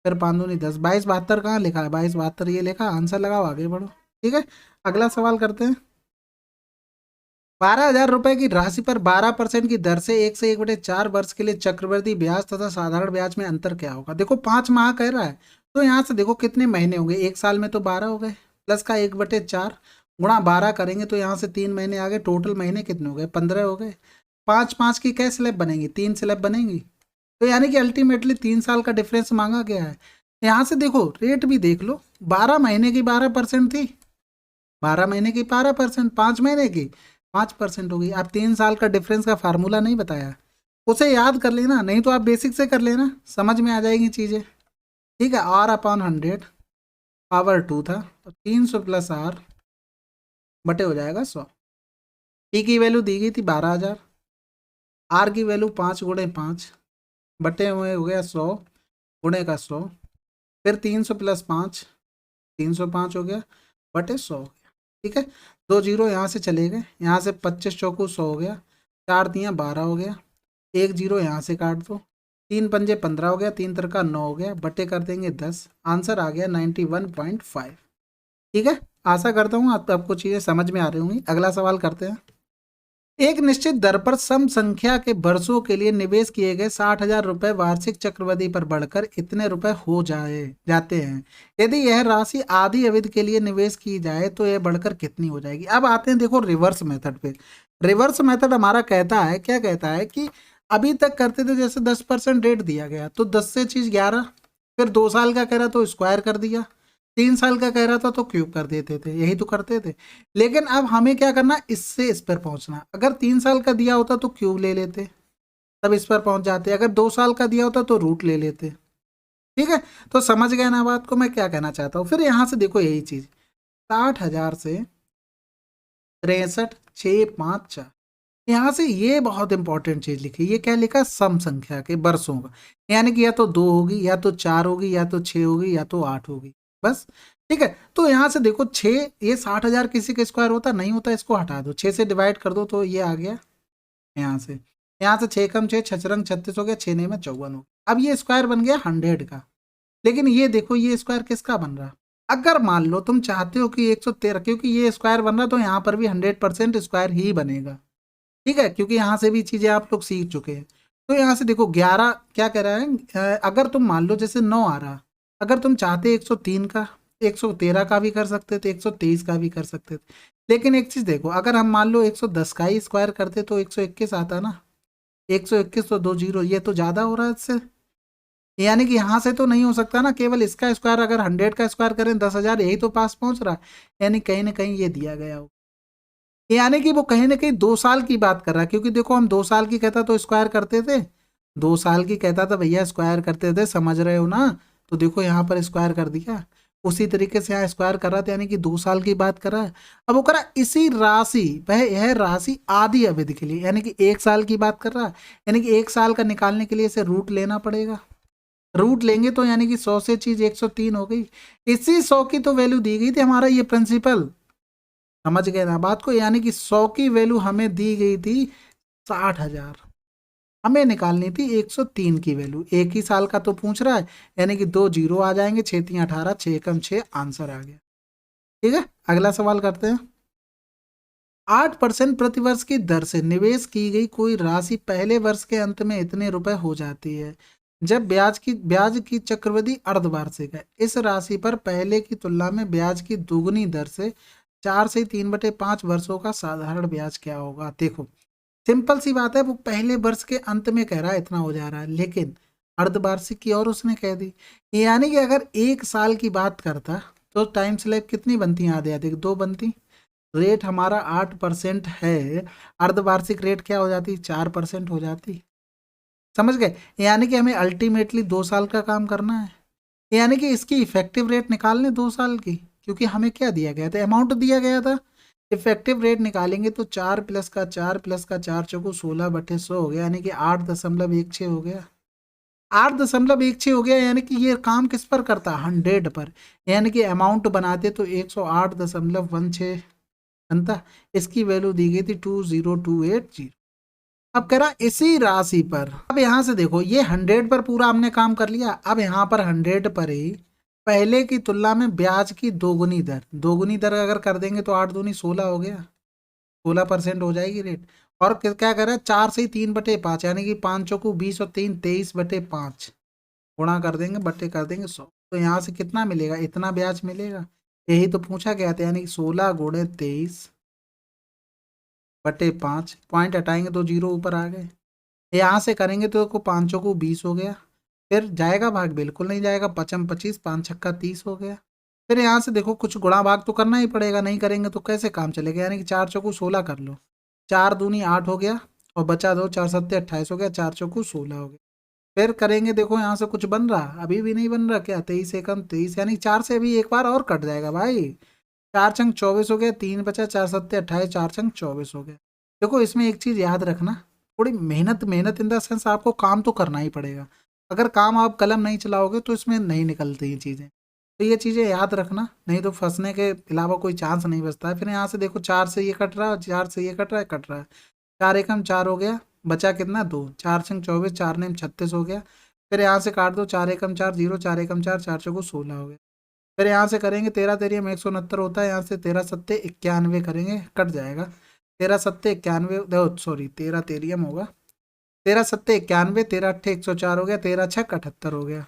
फिर 5 दूनी 10, 22 72 कहाँ लिखा है, 22 72 ये लिखा, आंसर लगाओ आगे बढ़ो। ठीक है, अगला सवाल करते हैं। 12,000 रुपए की राशि पर 12% की दर से 1 से 1/4 वर्ष के लिए चक्रवृद्धि ब्याज तथा साधारण ब्याज में अंतर क्या होगा। देखो 5 माह कह रहा है, तो यहाँ से देखो कितने महीने होंगे, एक साल में तो 12 हो गए, प्लस का 1/4 गुणा 12 करेंगे तो यहाँ से 3 महीने आ गए, टोटल महीने कितने हो गए 15 हो गए। 5 5 की क्या स्लैब बनेंगी, 3 स्लैब बनेंगी, तो यानी कि अल्टीमेटली 3 साल का डिफरेंस मांगा गया है। यहाँ से देखो रेट भी देख लो, 12 महीने की 12% थी, 12 महीने की 12%, 5 महीने की 5% होगी। आप 3 साल का डिफरेंस का फार्मूला नहीं बताया, उसे याद कर लेना, नहीं तो आप बेसिक से कर लेना, समझ में आ जाएगी चीज़ें। ठीक है, R/100 पावर 2 था, तो 300 प्लस R बटे हो जाएगा 100। P की वैल्यू दी गई थी 12,000, R की वैल्यू 5 गुणे 5 बटे हुए हो गया 100 गुणे का 100, फिर 300 प्लस 5 305 हो गया बटे 100। ठीक है, 2 जीरो यहाँ से चले गए, यहाँ से 25 चौको 100 हो गया, 4 दिया 12 हो गया, 1 जीरो यहाँ से काट दो, 3 पंजे 15 हो गया, 3 तरका 9 हो गया, बटे कर देंगे 10, आंसर आ गया 91.5। ठीक है, आशा करता हूँ आपको चीज़ें समझ में आ रही होंगी। अगला सवाल करते हैं। एक निश्चित दर पर सम संख्या के वर्षों के लिए निवेश किए गए 60,000 रुपए वार्षिक चक्रवृद्धि पर बढ़कर इतने रुपए हो जाते हैं। यदि यह राशि आधी अवधि के लिए निवेश की जाए तो यह बढ़कर कितनी हो जाएगी। अब आते हैं देखो रिवर्स मेथड पे। रिवर्स मेथड हमारा कहता है, क्या कहता है कि अभी तक करते थे जैसे 10% रेट दिया गया, तो 10 से चीज 11, फिर 2 साल का कह रहा तो स्क्वायर कर दिया, 3 साल का कह रहा था तो क्यूब कर देते थे, यही तो करते थे। लेकिन अब हमें क्या करना, इससे इस पर पहुंचना। अगर 3 साल का दिया होता तो क्यूब ले लेते, तब इस पर पहुंच जाते। अगर 2 साल का दिया होता तो रूट ले लेते। ठीक है, तो समझ गए ना बात को मैं क्या कहना चाहता हूँ। फिर यहाँ से देखो यही चीज, 60,000 से 63,654, यहाँ से ये बहुत इंपॉर्टेंट चीज लिखी, ये क्या लिखा, सम संख्या के वर्षों का, यानी कि या तो 2 होगी, या तो 4 होगी, या तो 6 होगी, या तो 8 होगी, बस। ठीक है, तो यहाँ से देखो 6, ये 60,000 किसी का स्क्वायर होता नहीं होता, इसको हटा दो, 6 से डिवाइड कर दो तो ये आ गया यहाँ से 6 कम 6 छचरंग 36 हो गया, 6 में 54 हो गया। अब ये स्क्वायर बन गया 100 का। लेकिन ये देखो ये स्क्वायर किसका बन रहा, अगर मान लो तुम चाहते हो कि 113, क्योंकि ये स्क्वायर बन रहा तो यहाँ पर भी 100% स्क्वायर ही बनेगा। ठीक है, क्योंकि यहाँ से भी चीजें आप लोग सीख चुके हैं। तो यहाँ से देखो 11 क्या कह रहा है, अगर तुम मान लो जैसे 9 आ रहा, अगर तुम चाहते 103 का, 113 का भी कर सकते थे, 123 का भी कर सकते थे। लेकिन एक चीज देखो, अगर हम मान लो 110 का ही स्क्वायर करते तो 121 आता ना, 121 तो 2 जीरो, ये तो ज्यादा हो रहा है इससे। यानी कि यहाँ से तो नहीं हो सकता ना, केवल इसका स्क्वायर, अगर 100 का स्क्वायर करें 10,000, यही तो पास पहुंच रहा है। यानी कहीं ना कहीं ये दिया गया हो, यानी कि वो कहीं ना कहीं 2 साल की बात कर रहा है। क्योंकि देखो हम 2 साल की कहता तो स्क्वायर करते थे, 2 साल की कहता था भैया स्क्वायर करते थे, समझ रहे हो ना। तो देखो यहाँ पर स्क्वायर कर दिया, उसी तरीके से यहाँ स्क्वायर कर रहा था, यानी कि 2 साल की बात कर रहा है। अब वो करा इसी राशि, वह यह राशि आधी अवधि के लिए, यानी कि 1 साल की बात कर रहा है। यानी कि 1 साल का निकालने के लिए इसे रूट लेना पड़ेगा, रूट लेंगे तो यानी कि 100 से चीज 103 हो गई। इसी 100 की तो वैल्यू दी गई थी, हमारा ये प्रिंसिपल, समझ गए ना बात को। यानी कि 100 की वैल्यू हमें दी गई थी 60,000, हमें निकालनी थी 103 की वैल्यू। एक ही साल का तो पूछ रहा है, यानी कि 2 जीरो आ जाएंगे, 6 3 18, 6 कम 6, आंसर आ गया। ठीक है, अगला सवाल करते हैं। 8% प्रतिवर्ष की दर से निवेश की गई कोई राशि पहले वर्ष के अंत में इतने रुपए हो जाती है जब ब्याज की चक्रवृद्धि अर्धवार्षिक है। इस राशि पर पहले की तुलना में ब्याज की दोगुनी दर से 4 से 3/5 वर्षों का साधारण ब्याज क्या होगा। देखो सिंपल सी बात है, वो पहले वर्ष के अंत में कह रहा है इतना हो जा रहा है, लेकिन अर्धवार्षिक की और उसने कह दी। यानी कि अगर 1 साल की बात करता तो टाइम स्लैब कितनी बनती, आधे आधे 2 बनती। रेट हमारा 8% है, अर्धवार्षिक रेट क्या हो जाती, 4% हो जाती। समझ गए, यानी कि हमें अल्टीमेटली 2 साल का काम करना है। यानी कि इसकी इफेक्टिव रेट निकालने 2 साल की, क्योंकि हमें क्या दिया गया था, अमाउंट दिया गया था। इफेक्टिव रेट निकालेंगे तो 4 प्लस का 4 प्लस का 4 चौको 16/100 हो गया, यानी कि 8.16 हो गया, 8.16 हो गया। यानी कि ये काम किस पर करता, 100 पर। यानी कि अमाउंट बनाते तो 108.16 बनता, इसकी वैल्यू दी गई थी 20280। अब कह रहा इसी राशि पर, अब यहां से देखो ये 100 पर पूरा हमने काम कर लिया। अब यहाँ पर 100 पर ही पहले की तुलना में ब्याज की दोगुनी दर, दोगुनी दर अगर कर देंगे तो 8 दूनी 16 हो गया, 16% हो जाएगी रेट। और क्या कर रहा है, 4 से 3/5, यानी कि 5 चौको 20 और 3 23/5, गुणा कर देंगे, बट्टे कर देंगे 100। तो यहाँ से कितना मिलेगा, इतना ब्याज मिलेगा। यही तो पूछा गया था, यानी कि 16 × 23/5, पॉइंट हटाएंगे तो जीरो ऊपर आ गए। यहाँ से करेंगे तो 5 चौको 20 हो गया, फिर जाएगा भाग, बिल्कुल नहीं जाएगा, 5 25, 5 छक्का 30 हो गया। फिर यहाँ से देखो कुछ गुणा भाग तो करना ही पड़ेगा, नहीं करेंगे तो कैसे काम चलेगा। यानी कि 4 चौको 16 कर लो, 4 दूनी 8 हो गया, और बचा 2, 4 सत्ते 28 हो गया, 4 चौको 16 हो गया। फिर करेंगे, देखो यहाँ से कुछ बन रहा, अभी भी नहीं बन रहा, क्या 23 एकम 23, यानी 4 से अभी एक बार और कट जाएगा भाई। 4 चंग 24 हो गया, 3 बचा, 4 सत्ते 28, 4 चंग 24 हो गया। देखो इसमें एक चीज याद रखना, थोड़ी मेहनत, मेहनत इन द सेंस आपको काम तो करना ही पड़ेगा। अगर काम आप कलम नहीं चलाओगे तो इसमें नहीं निकलती ये चीज़ें। तो ये चीज़ें याद रखना, नहीं तो फंसने के अलावा कोई चांस नहीं बचता है। फिर यहाँ से देखो 4 से ये कट रहा है, 4 से ये कट रहा है, कट रहा है, 4 एकम 4 हो गया, बचा कितना 2, 4 छंग 24, 4 नेम 36 हो गया। फिर यहाँ से काट दो, 4 एकम 4 0, 4 एकम 4, 4 चौको 16 हो गया। फिर यहाँ से करेंगे 13 तेरिया में 169 होता है, यहाँ से 13 सत्ते 91 करेंगे, कट जाएगा। 13 सत्ते 91, सॉरी 13 तेरियम होगा, 13 सत्ते 91, 13 अट्ठे 104 हो गया, 13 छक 78 हो गया,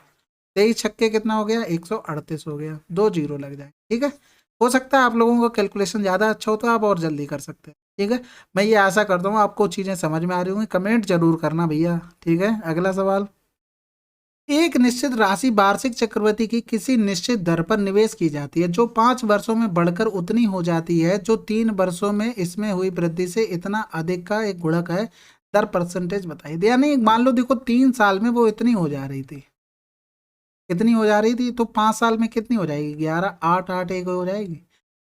23 छक्के कितना हो गया, 138 हो गया, 2 जीरो लग जाए। ठीक है, हो सकता है आप लोगों का कैलकुलेशन ज़्यादा अच्छा हो तो आप और जल्दी कर सकते हैं। ठीक है, मैं ये आशा करता हूँ आपको चीज़ें समझ में आ रही होंगी, कमेंट जरूर करना भैया। ठीक है, अगला सवाल। एक निश्चित राशि वार्षिक चक्रवृद्धि की किसी निश्चित दर पर निवेश की जाती है जो 5 वर्षों में बढ़कर उतनी हो जाती है जो 3 वर्षों में इसमें हुई वृद्धि से इतना अधिक का एक गुणक है। दर परसेंटेज बताइए। यानी मान लो देखो 3 साल में वो इतनी हो जा रही थी, कितनी हो जा रही थी, तो 5 साल में कितनी हो जाएगी, 11, 8, 8, 1 हो जाएगी।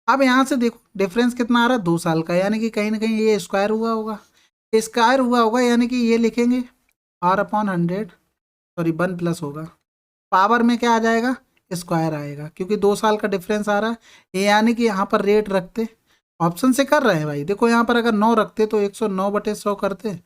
अब यहाँ से देखो डिफरेंस कितना आ रहा है, 2 साल का, यानी कि कहीं ना कहीं ये स्क्वायर हुआ होगा, स्क्वायर हुआ होगा, यानी कि ये लिखेंगे R/100, सॉरी 1+ होगा, पावर में क्या आ जाएगा, स्क्वायर आएगा, क्योंकि 2 साल का डिफरेंस आ रहा है। ये यानी कि यहाँ पर रेट रखते, ऑप्शन से कर रहे हैं भाई, देखो यहाँ पर अगर 9 रखते तो 109/100 करते,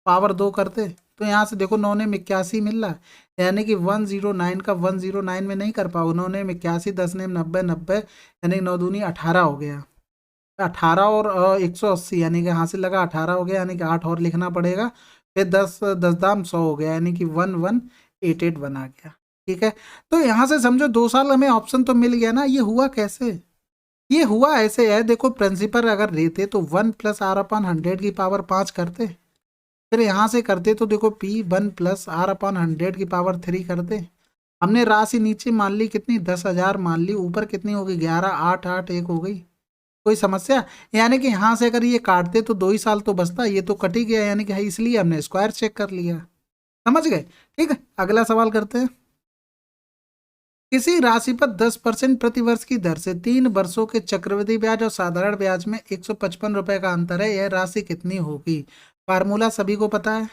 पावर 2 करते, तो यहाँ से देखो 9 ने 81 मिल रहा है, यानी कि 109 का 109 में नहीं कर पाओ, 9 ने 81, 10 ने 90, 90, यानी 9 दूनी 18 हो गया, 18 और 180, यानी कि यहाँ से लगा 18 हो गया, यानी कि 8 और लिखना पड़ेगा, फिर 10, 10 दाम 100 हो गया, यानी कि 1188 बना गया। ठीक है, तो यहाँ से समझो 2 साल हमें ऑप्शन तो मिल गया ना। ये हुआ कैसे, ये हुआ ऐसे है, देखो प्रिंसिपल अगर लेते तो 1+R/100 की पावर 5 करते, फिर यहाँ से करते तो देखो P 1+R/100 की पावर 3 करते। हमने राशि नीचे मान ली कितनी, 10,000 मान ली, ऊपर कितनी होगी, 11, 8, 8, 1 हो गई। कोई समस्या, यानी कि यहाँ से अगर ये काटते तो 2 ही साल तो बचता, ये तो कट ही गया, यानी कि इसलिए हमने स्क्वायर चेक कर लिया। समझ गए। ठीक है, अगला सवाल करते हैं। किसी राशि पर 10% प्रतिवर्ष की दर से 3 वर्षों के चक्रवृद्धि ब्याज और साधारण ब्याज में 155 रुपए का अंतर है, यह राशि कितनी होगी। फार्मूला सभी को पता है,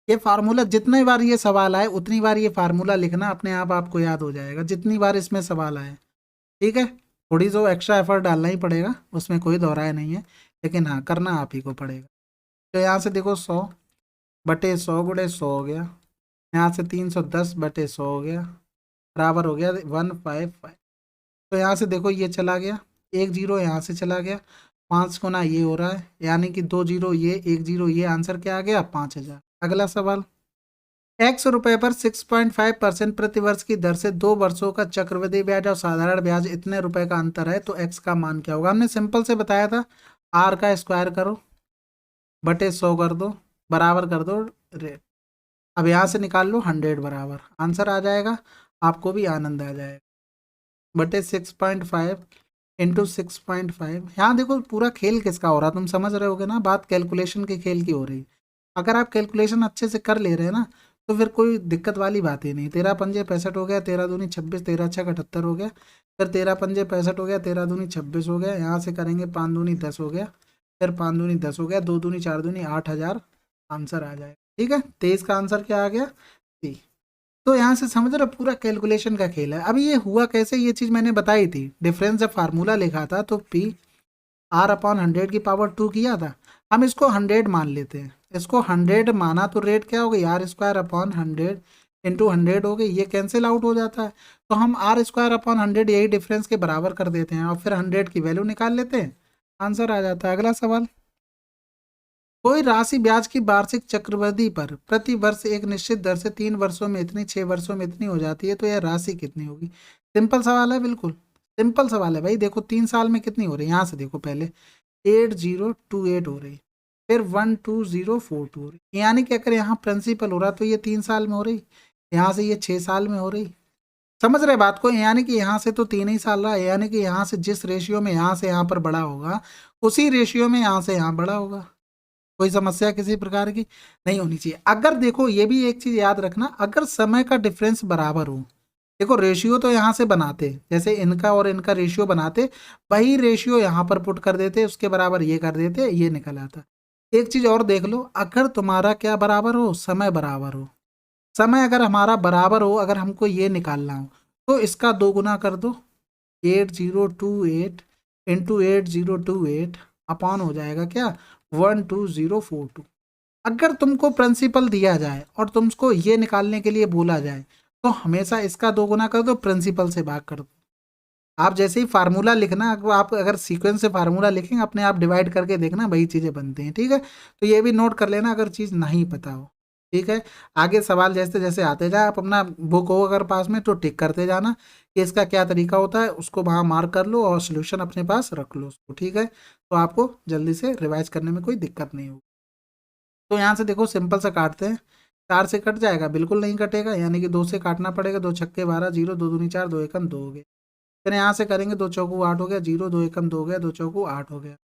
ये फार्मूला जितने बार ये सवाल आए उतनी बार ये फार्मूला लिखना, अपने आप आपको याद हो जाएगा जितनी बार इसमें सवाल आए। ठीक है, थोड़ी जो एक्स्ट्रा एफर्ट डालना ही पड़ेगा, उसमें कोई दोहराया नहीं है, लेकिन हाँ करना आप ही को पड़ेगा। तो यहाँ से देखो 100/100 × 100 हो गया, यहाँ से 310/100 हो गया, बराबर हो गया 155। तो यहाँ से देखो ये चला गया, 1 जीरो यहाँ से चला गया, 5 गुना ये हो रहा है, यानी कि 2 जीरो ये, 1 जीरो ये, आंसर क्या आ गया, 5,000। अगला सवाल, X रुपए पर 6.5% प्रतिवर्ष की दर से 2 वर्षों का चक्रवृद्धि ब्याज और साधारण ब्याज इतने रुपए का अंतर है, तो X का मान क्या होगा। हमने सिंपल से बताया था, R का स्क्वायर करो बटे 100 कर दो, बराबर कर दो रेट। अब यहाँ से निकाल लो 100 बराबर, आंसर आ जाएगा, आपको भी आनंद आ जाएगा, बटे 6.5 इंटू 6.5। यहाँ देखो पूरा खेल किसका हो रहा, तुम समझ रहे होगे ना, बात कैलकुलेशन के खेल की हो रही। अगर आप कैलकुलेशन अच्छे से कर ले रहे हैं ना, तो फिर कोई दिक्कत वाली बात ही नहीं। 13×5 = 65 हो गया, 13×2 = 26, 13×6 = 78 हो गया, फिर 13×5 = 65 हो गया, 13×2 = 26 हो गया, यहाँ से करेंगे 5×2 = 10 हो गया, फिर 5×2 = 10 हो गया, 2×2 = 4×2 = 8,000, आंसर आ जाएगा। ठीक है, 23 का आंसर क्या आ गया, सी। तो यहाँ से समझ रहे, पूरा कैलकुलेशन का खेल है। अभी ये हुआ कैसे, ये चीज़ मैंने बताई थी, डिफरेंस जब फार्मूला लिखा था तो PR/100 की पावर 2 किया था, हम इसको 100 मान लेते हैं, इसको 100 माना तो रेट क्या हो गई, R² / 100 इंटू 100 हो गई, ये कैंसिल आउट हो जाता है, तो हम R² / 100 यही डिफरेंस के बराबर कर देते हैं और फिर 100 की वैल्यू निकाल लेते हैं, आंसर आ जाता है। अगला सवाल, कोई राशि ब्याज की वार्षिक चक्रवृद्धि पर प्रति वर्ष एक निश्चित दर से 3 वर्षों में इतनी, 6 वर्षों में इतनी हो जाती है, तो यह राशि कितनी होगी। सिंपल सवाल है, बिल्कुल सिंपल सवाल है भाई। देखो 3 साल में कितनी हो रही है, यहाँ से देखो पहले 8028 हो रही, फिर 12042 हो रही, यानी कि अगर यहाँ प्रिंसिपल हो रहा तो ये 3 साल में हो रही, यहाँ से ये 6 साल में हो रही। समझ रहे बात को, यानी कि यहाँ से तो 3 ही साल रहा है, यानी कि यहाँ से जिस रेशियो में यहाँ से यहाँ पर बड़ा होगा, उसी रेशियो में यहाँ से यहाँ बड़ा होगा। कोई समस्या किसी प्रकार की नहीं होनी चाहिए। अगर देखो ये भी एक चीज याद रखना, अगर समय का डिफरेंस बराबर हो, देखो रेशियो तो यहाँ से बनाते, जैसे इनका और इनका रेशियो बनाते, वही रेशियो यहाँ पर पुट कर देते, उसके बराबर ये कर देते, ये निकल आता। एक चीज और देख लो, अगर तुम्हारा क्या बराबर हो, समय बराबर हो, समय अगर हमारा बराबर हो, अगर हमको ये निकालना हो तो इसका 2 गुना कर दो, 8028 इंटू 8028 अपान हो जाएगा क्या, 12042। अगर तुमको प्रिंसिपल दिया जाए और तुमको ये निकालने के लिए बोला जाए तो हमेशा इसका 2 गुना कर दो, प्रिंसिपल से भाग कर दो। आप जैसे ही फार्मूला लिखना, आप अगर सीक्वेंस से फार्मूला लिखेंगे अपने आप डिवाइड करके देखना, वही चीज़ें बनती हैं। ठीक है, तो ये भी नोट कर लेना अगर चीज़ नहीं पता हो। ठीक है, आगे सवाल जैसे जैसे आते जाए, आप अपना बुक हो अगर पास में तो टिक करते जाना कि इसका क्या तरीका होता है, उसको वहाँ मार्क कर लो और सोल्यूशन अपने पास रख लो उसको। ठीक है, तो आपको जल्दी से रिवाइज करने में कोई दिक्कत नहीं होगी। तो यहाँ से देखो सिंपल सा काटते हैं, 4 से कट जाएगा, बिल्कुल नहीं कटेगा, यानी कि 2 से काटना पड़ेगा। 2 छक्के 12, 0, 2 दूनी 4, 2 एकम 2 हो गया। फिर यहाँ से करेंगे 2 चौकू 8 हो गया, 0, 2 एकम 2 हो गया, 2 चौकू 8 हो गया।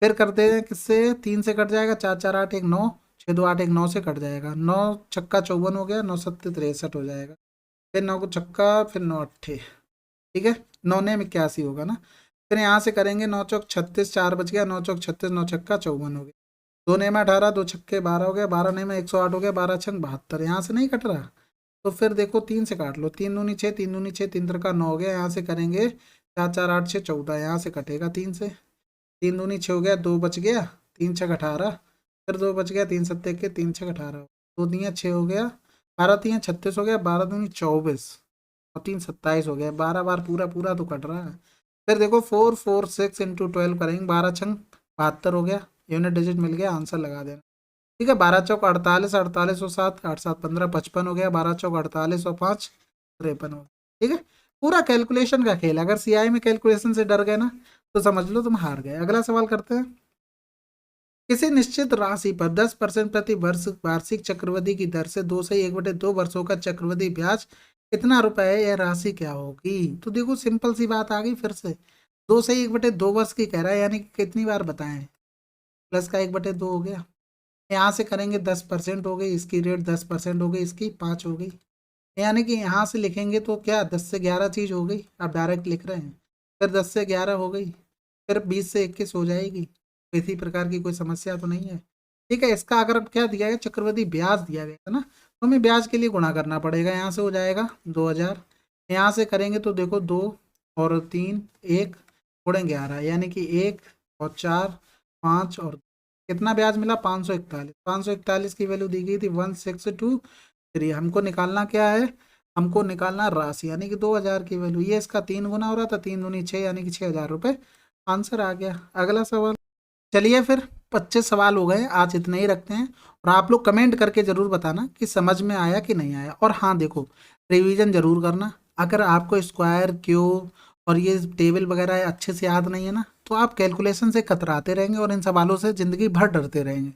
फिर करते हैं किससे, 3 से कट जाएगा, 4 4 8 1 9, 6 2 8 1 9 से कट जाएगा। 9 छक्का 54 हो गया, 9 सत्ते 63 हो जाएगा। फिर 9 को छक्का, फिर 9 अट्ठे, ठीक है, 9 ने 81 होगा ना। फिर यहाँ से करेंगे 9 चौक 36, 4 बच गया, 9 चौक 36, 9 छक्का 54 हो गया। 2 ने में 18, 2 छक्के 12 हो गया, 12 ने में 108 हो गया, 12 छंग 72। यहाँ से नहीं कट रहा तो फिर देखो 3 से काट लो, 3 दूनी 6, 3 दूनी 6, 3 का 9 हो गया। यहाँ से करेंगे 4 4 8 6 14, यहाँ से कटेगा 3 से। 3 दूनी 6 हो गया, 2 बच गया, 3 छक 18, फिर 2 बच गया, 3 सत्ते के 3 छक 18, 2 दिया 6 हो गया, 12 तियाँ 36 हो गया, 12 दूनी 24 और 3 27 हो गया। 12 बार पूरा पूरा तो कट रहा है। फिर देखो 4 4 6 इंटू 12 करेंगे, 12 छंग 72 हो गया, यूनिट डिजिट मिल गया, आंसर लगा देना। ठीक है, 12 चौक 48, 48 और 7, 8 7 15, 55 हो गया। 12 चौक 48 और 5 53 हो गया। ठीक है, पूरा कैलकुलेशन का खेल है। अगर सीआई में कैलकुलेशन से डर गए ना तो समझ लो तुम हार गए। अगला सवाल करते हैं। किसी निश्चित राशि पर 10% प्रति वर्ष वार्षिक चक्रवृद्धि की दर से 2 से 1/2 वर्षों का चक्रवृद्धि ब्याज कितना रुपए है, यह राशि क्या होगी? तो देखो सिंपल सी बात आ गई फिर से, 2 से 1/2 वर्ष की कह रहा है, यानी कि कितनी बार बताएं, प्लस का 1/2 हो गया। यहाँ से करेंगे 10% हो गई, इसकी रेट 10% हो गई, इसकी 5 हो गई। यानी कि यहाँ से लिखेंगे तो क्या 10 से 11 चीज़ हो गई, आप डायरेक्ट लिख रहे हैं। फिर 10 से 11 हो गई, फिर 20 से 21 हो जाएगी। इसी प्रकार की कोई समस्या तो नहीं है। ठीक है, इसका अगर क्या दिया गया, चक्रवृद्धि ब्याज दिया गया है ना, तो हमें ब्याज के लिए गुणा करना पड़ेगा। यहाँ से हो जाएगा 2000, यहाँ से करेंगे तो देखो 2 और 3 1 गुणे 11, यानी कि 1 और 4 5 और कितना ब्याज मिला, 541। 541 की वैल्यू दी गई थी 1623। हमको निकालना क्या है, हमको निकालना राशि, यानी कि 2000 की वैल्यू। ये इसका 3 गुना हो रहा था, 3 दूनी 6, यानी कि 6000 रुपये। आंसर आ गया। अगला सवाल। चलिए फिर 25 सवाल हो गए, आज इतने ही रखते हैं। और आप लोग कमेंट करके ज़रूर बताना कि समझ में आया कि नहीं आया। और हाँ देखो, रिवीजन ज़रूर करना। अगर आपको स्क्वायर क्यूब और ये टेबल वगैरह अच्छे से याद नहीं है ना, तो आप कैलकुलेशन से कतराते रहेंगे और इन सवालों से ज़िंदगी भर डरते रहेंगे।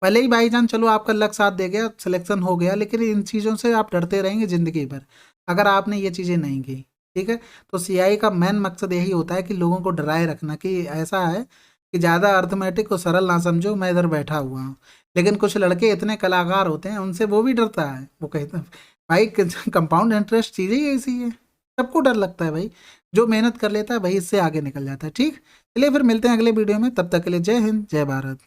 भले ही भाईजान चलो आपका लक साथ दे गया, सिलेक्शन हो गया, लेकिन इन चीज़ों से आप डरते रहेंगे ज़िंदगी भर अगर आपने ये चीज़ें नहीं की। ठीक है, तो सीआई का मेन मकसद यही होता है कि लोगों को डराए रखना, कि ऐसा है कि ज़्यादा अर्थमेटिक को सरल ना समझो, मैं इधर बैठा हुआ हूँ। लेकिन कुछ लड़के इतने कलाकार होते हैं, उनसे वो भी डरता है। वो कहते हैं भाई कंपाउंड इंटरेस्ट चीज़ ही ऐसी है, सबको डर लगता है भाई। जो मेहनत कर लेता है भाई इससे आगे निकल जाता है। ठीक, चलिए फिर मिलते हैं अगले वीडियो में, तब तक के लिए जय हिंद जय भारत।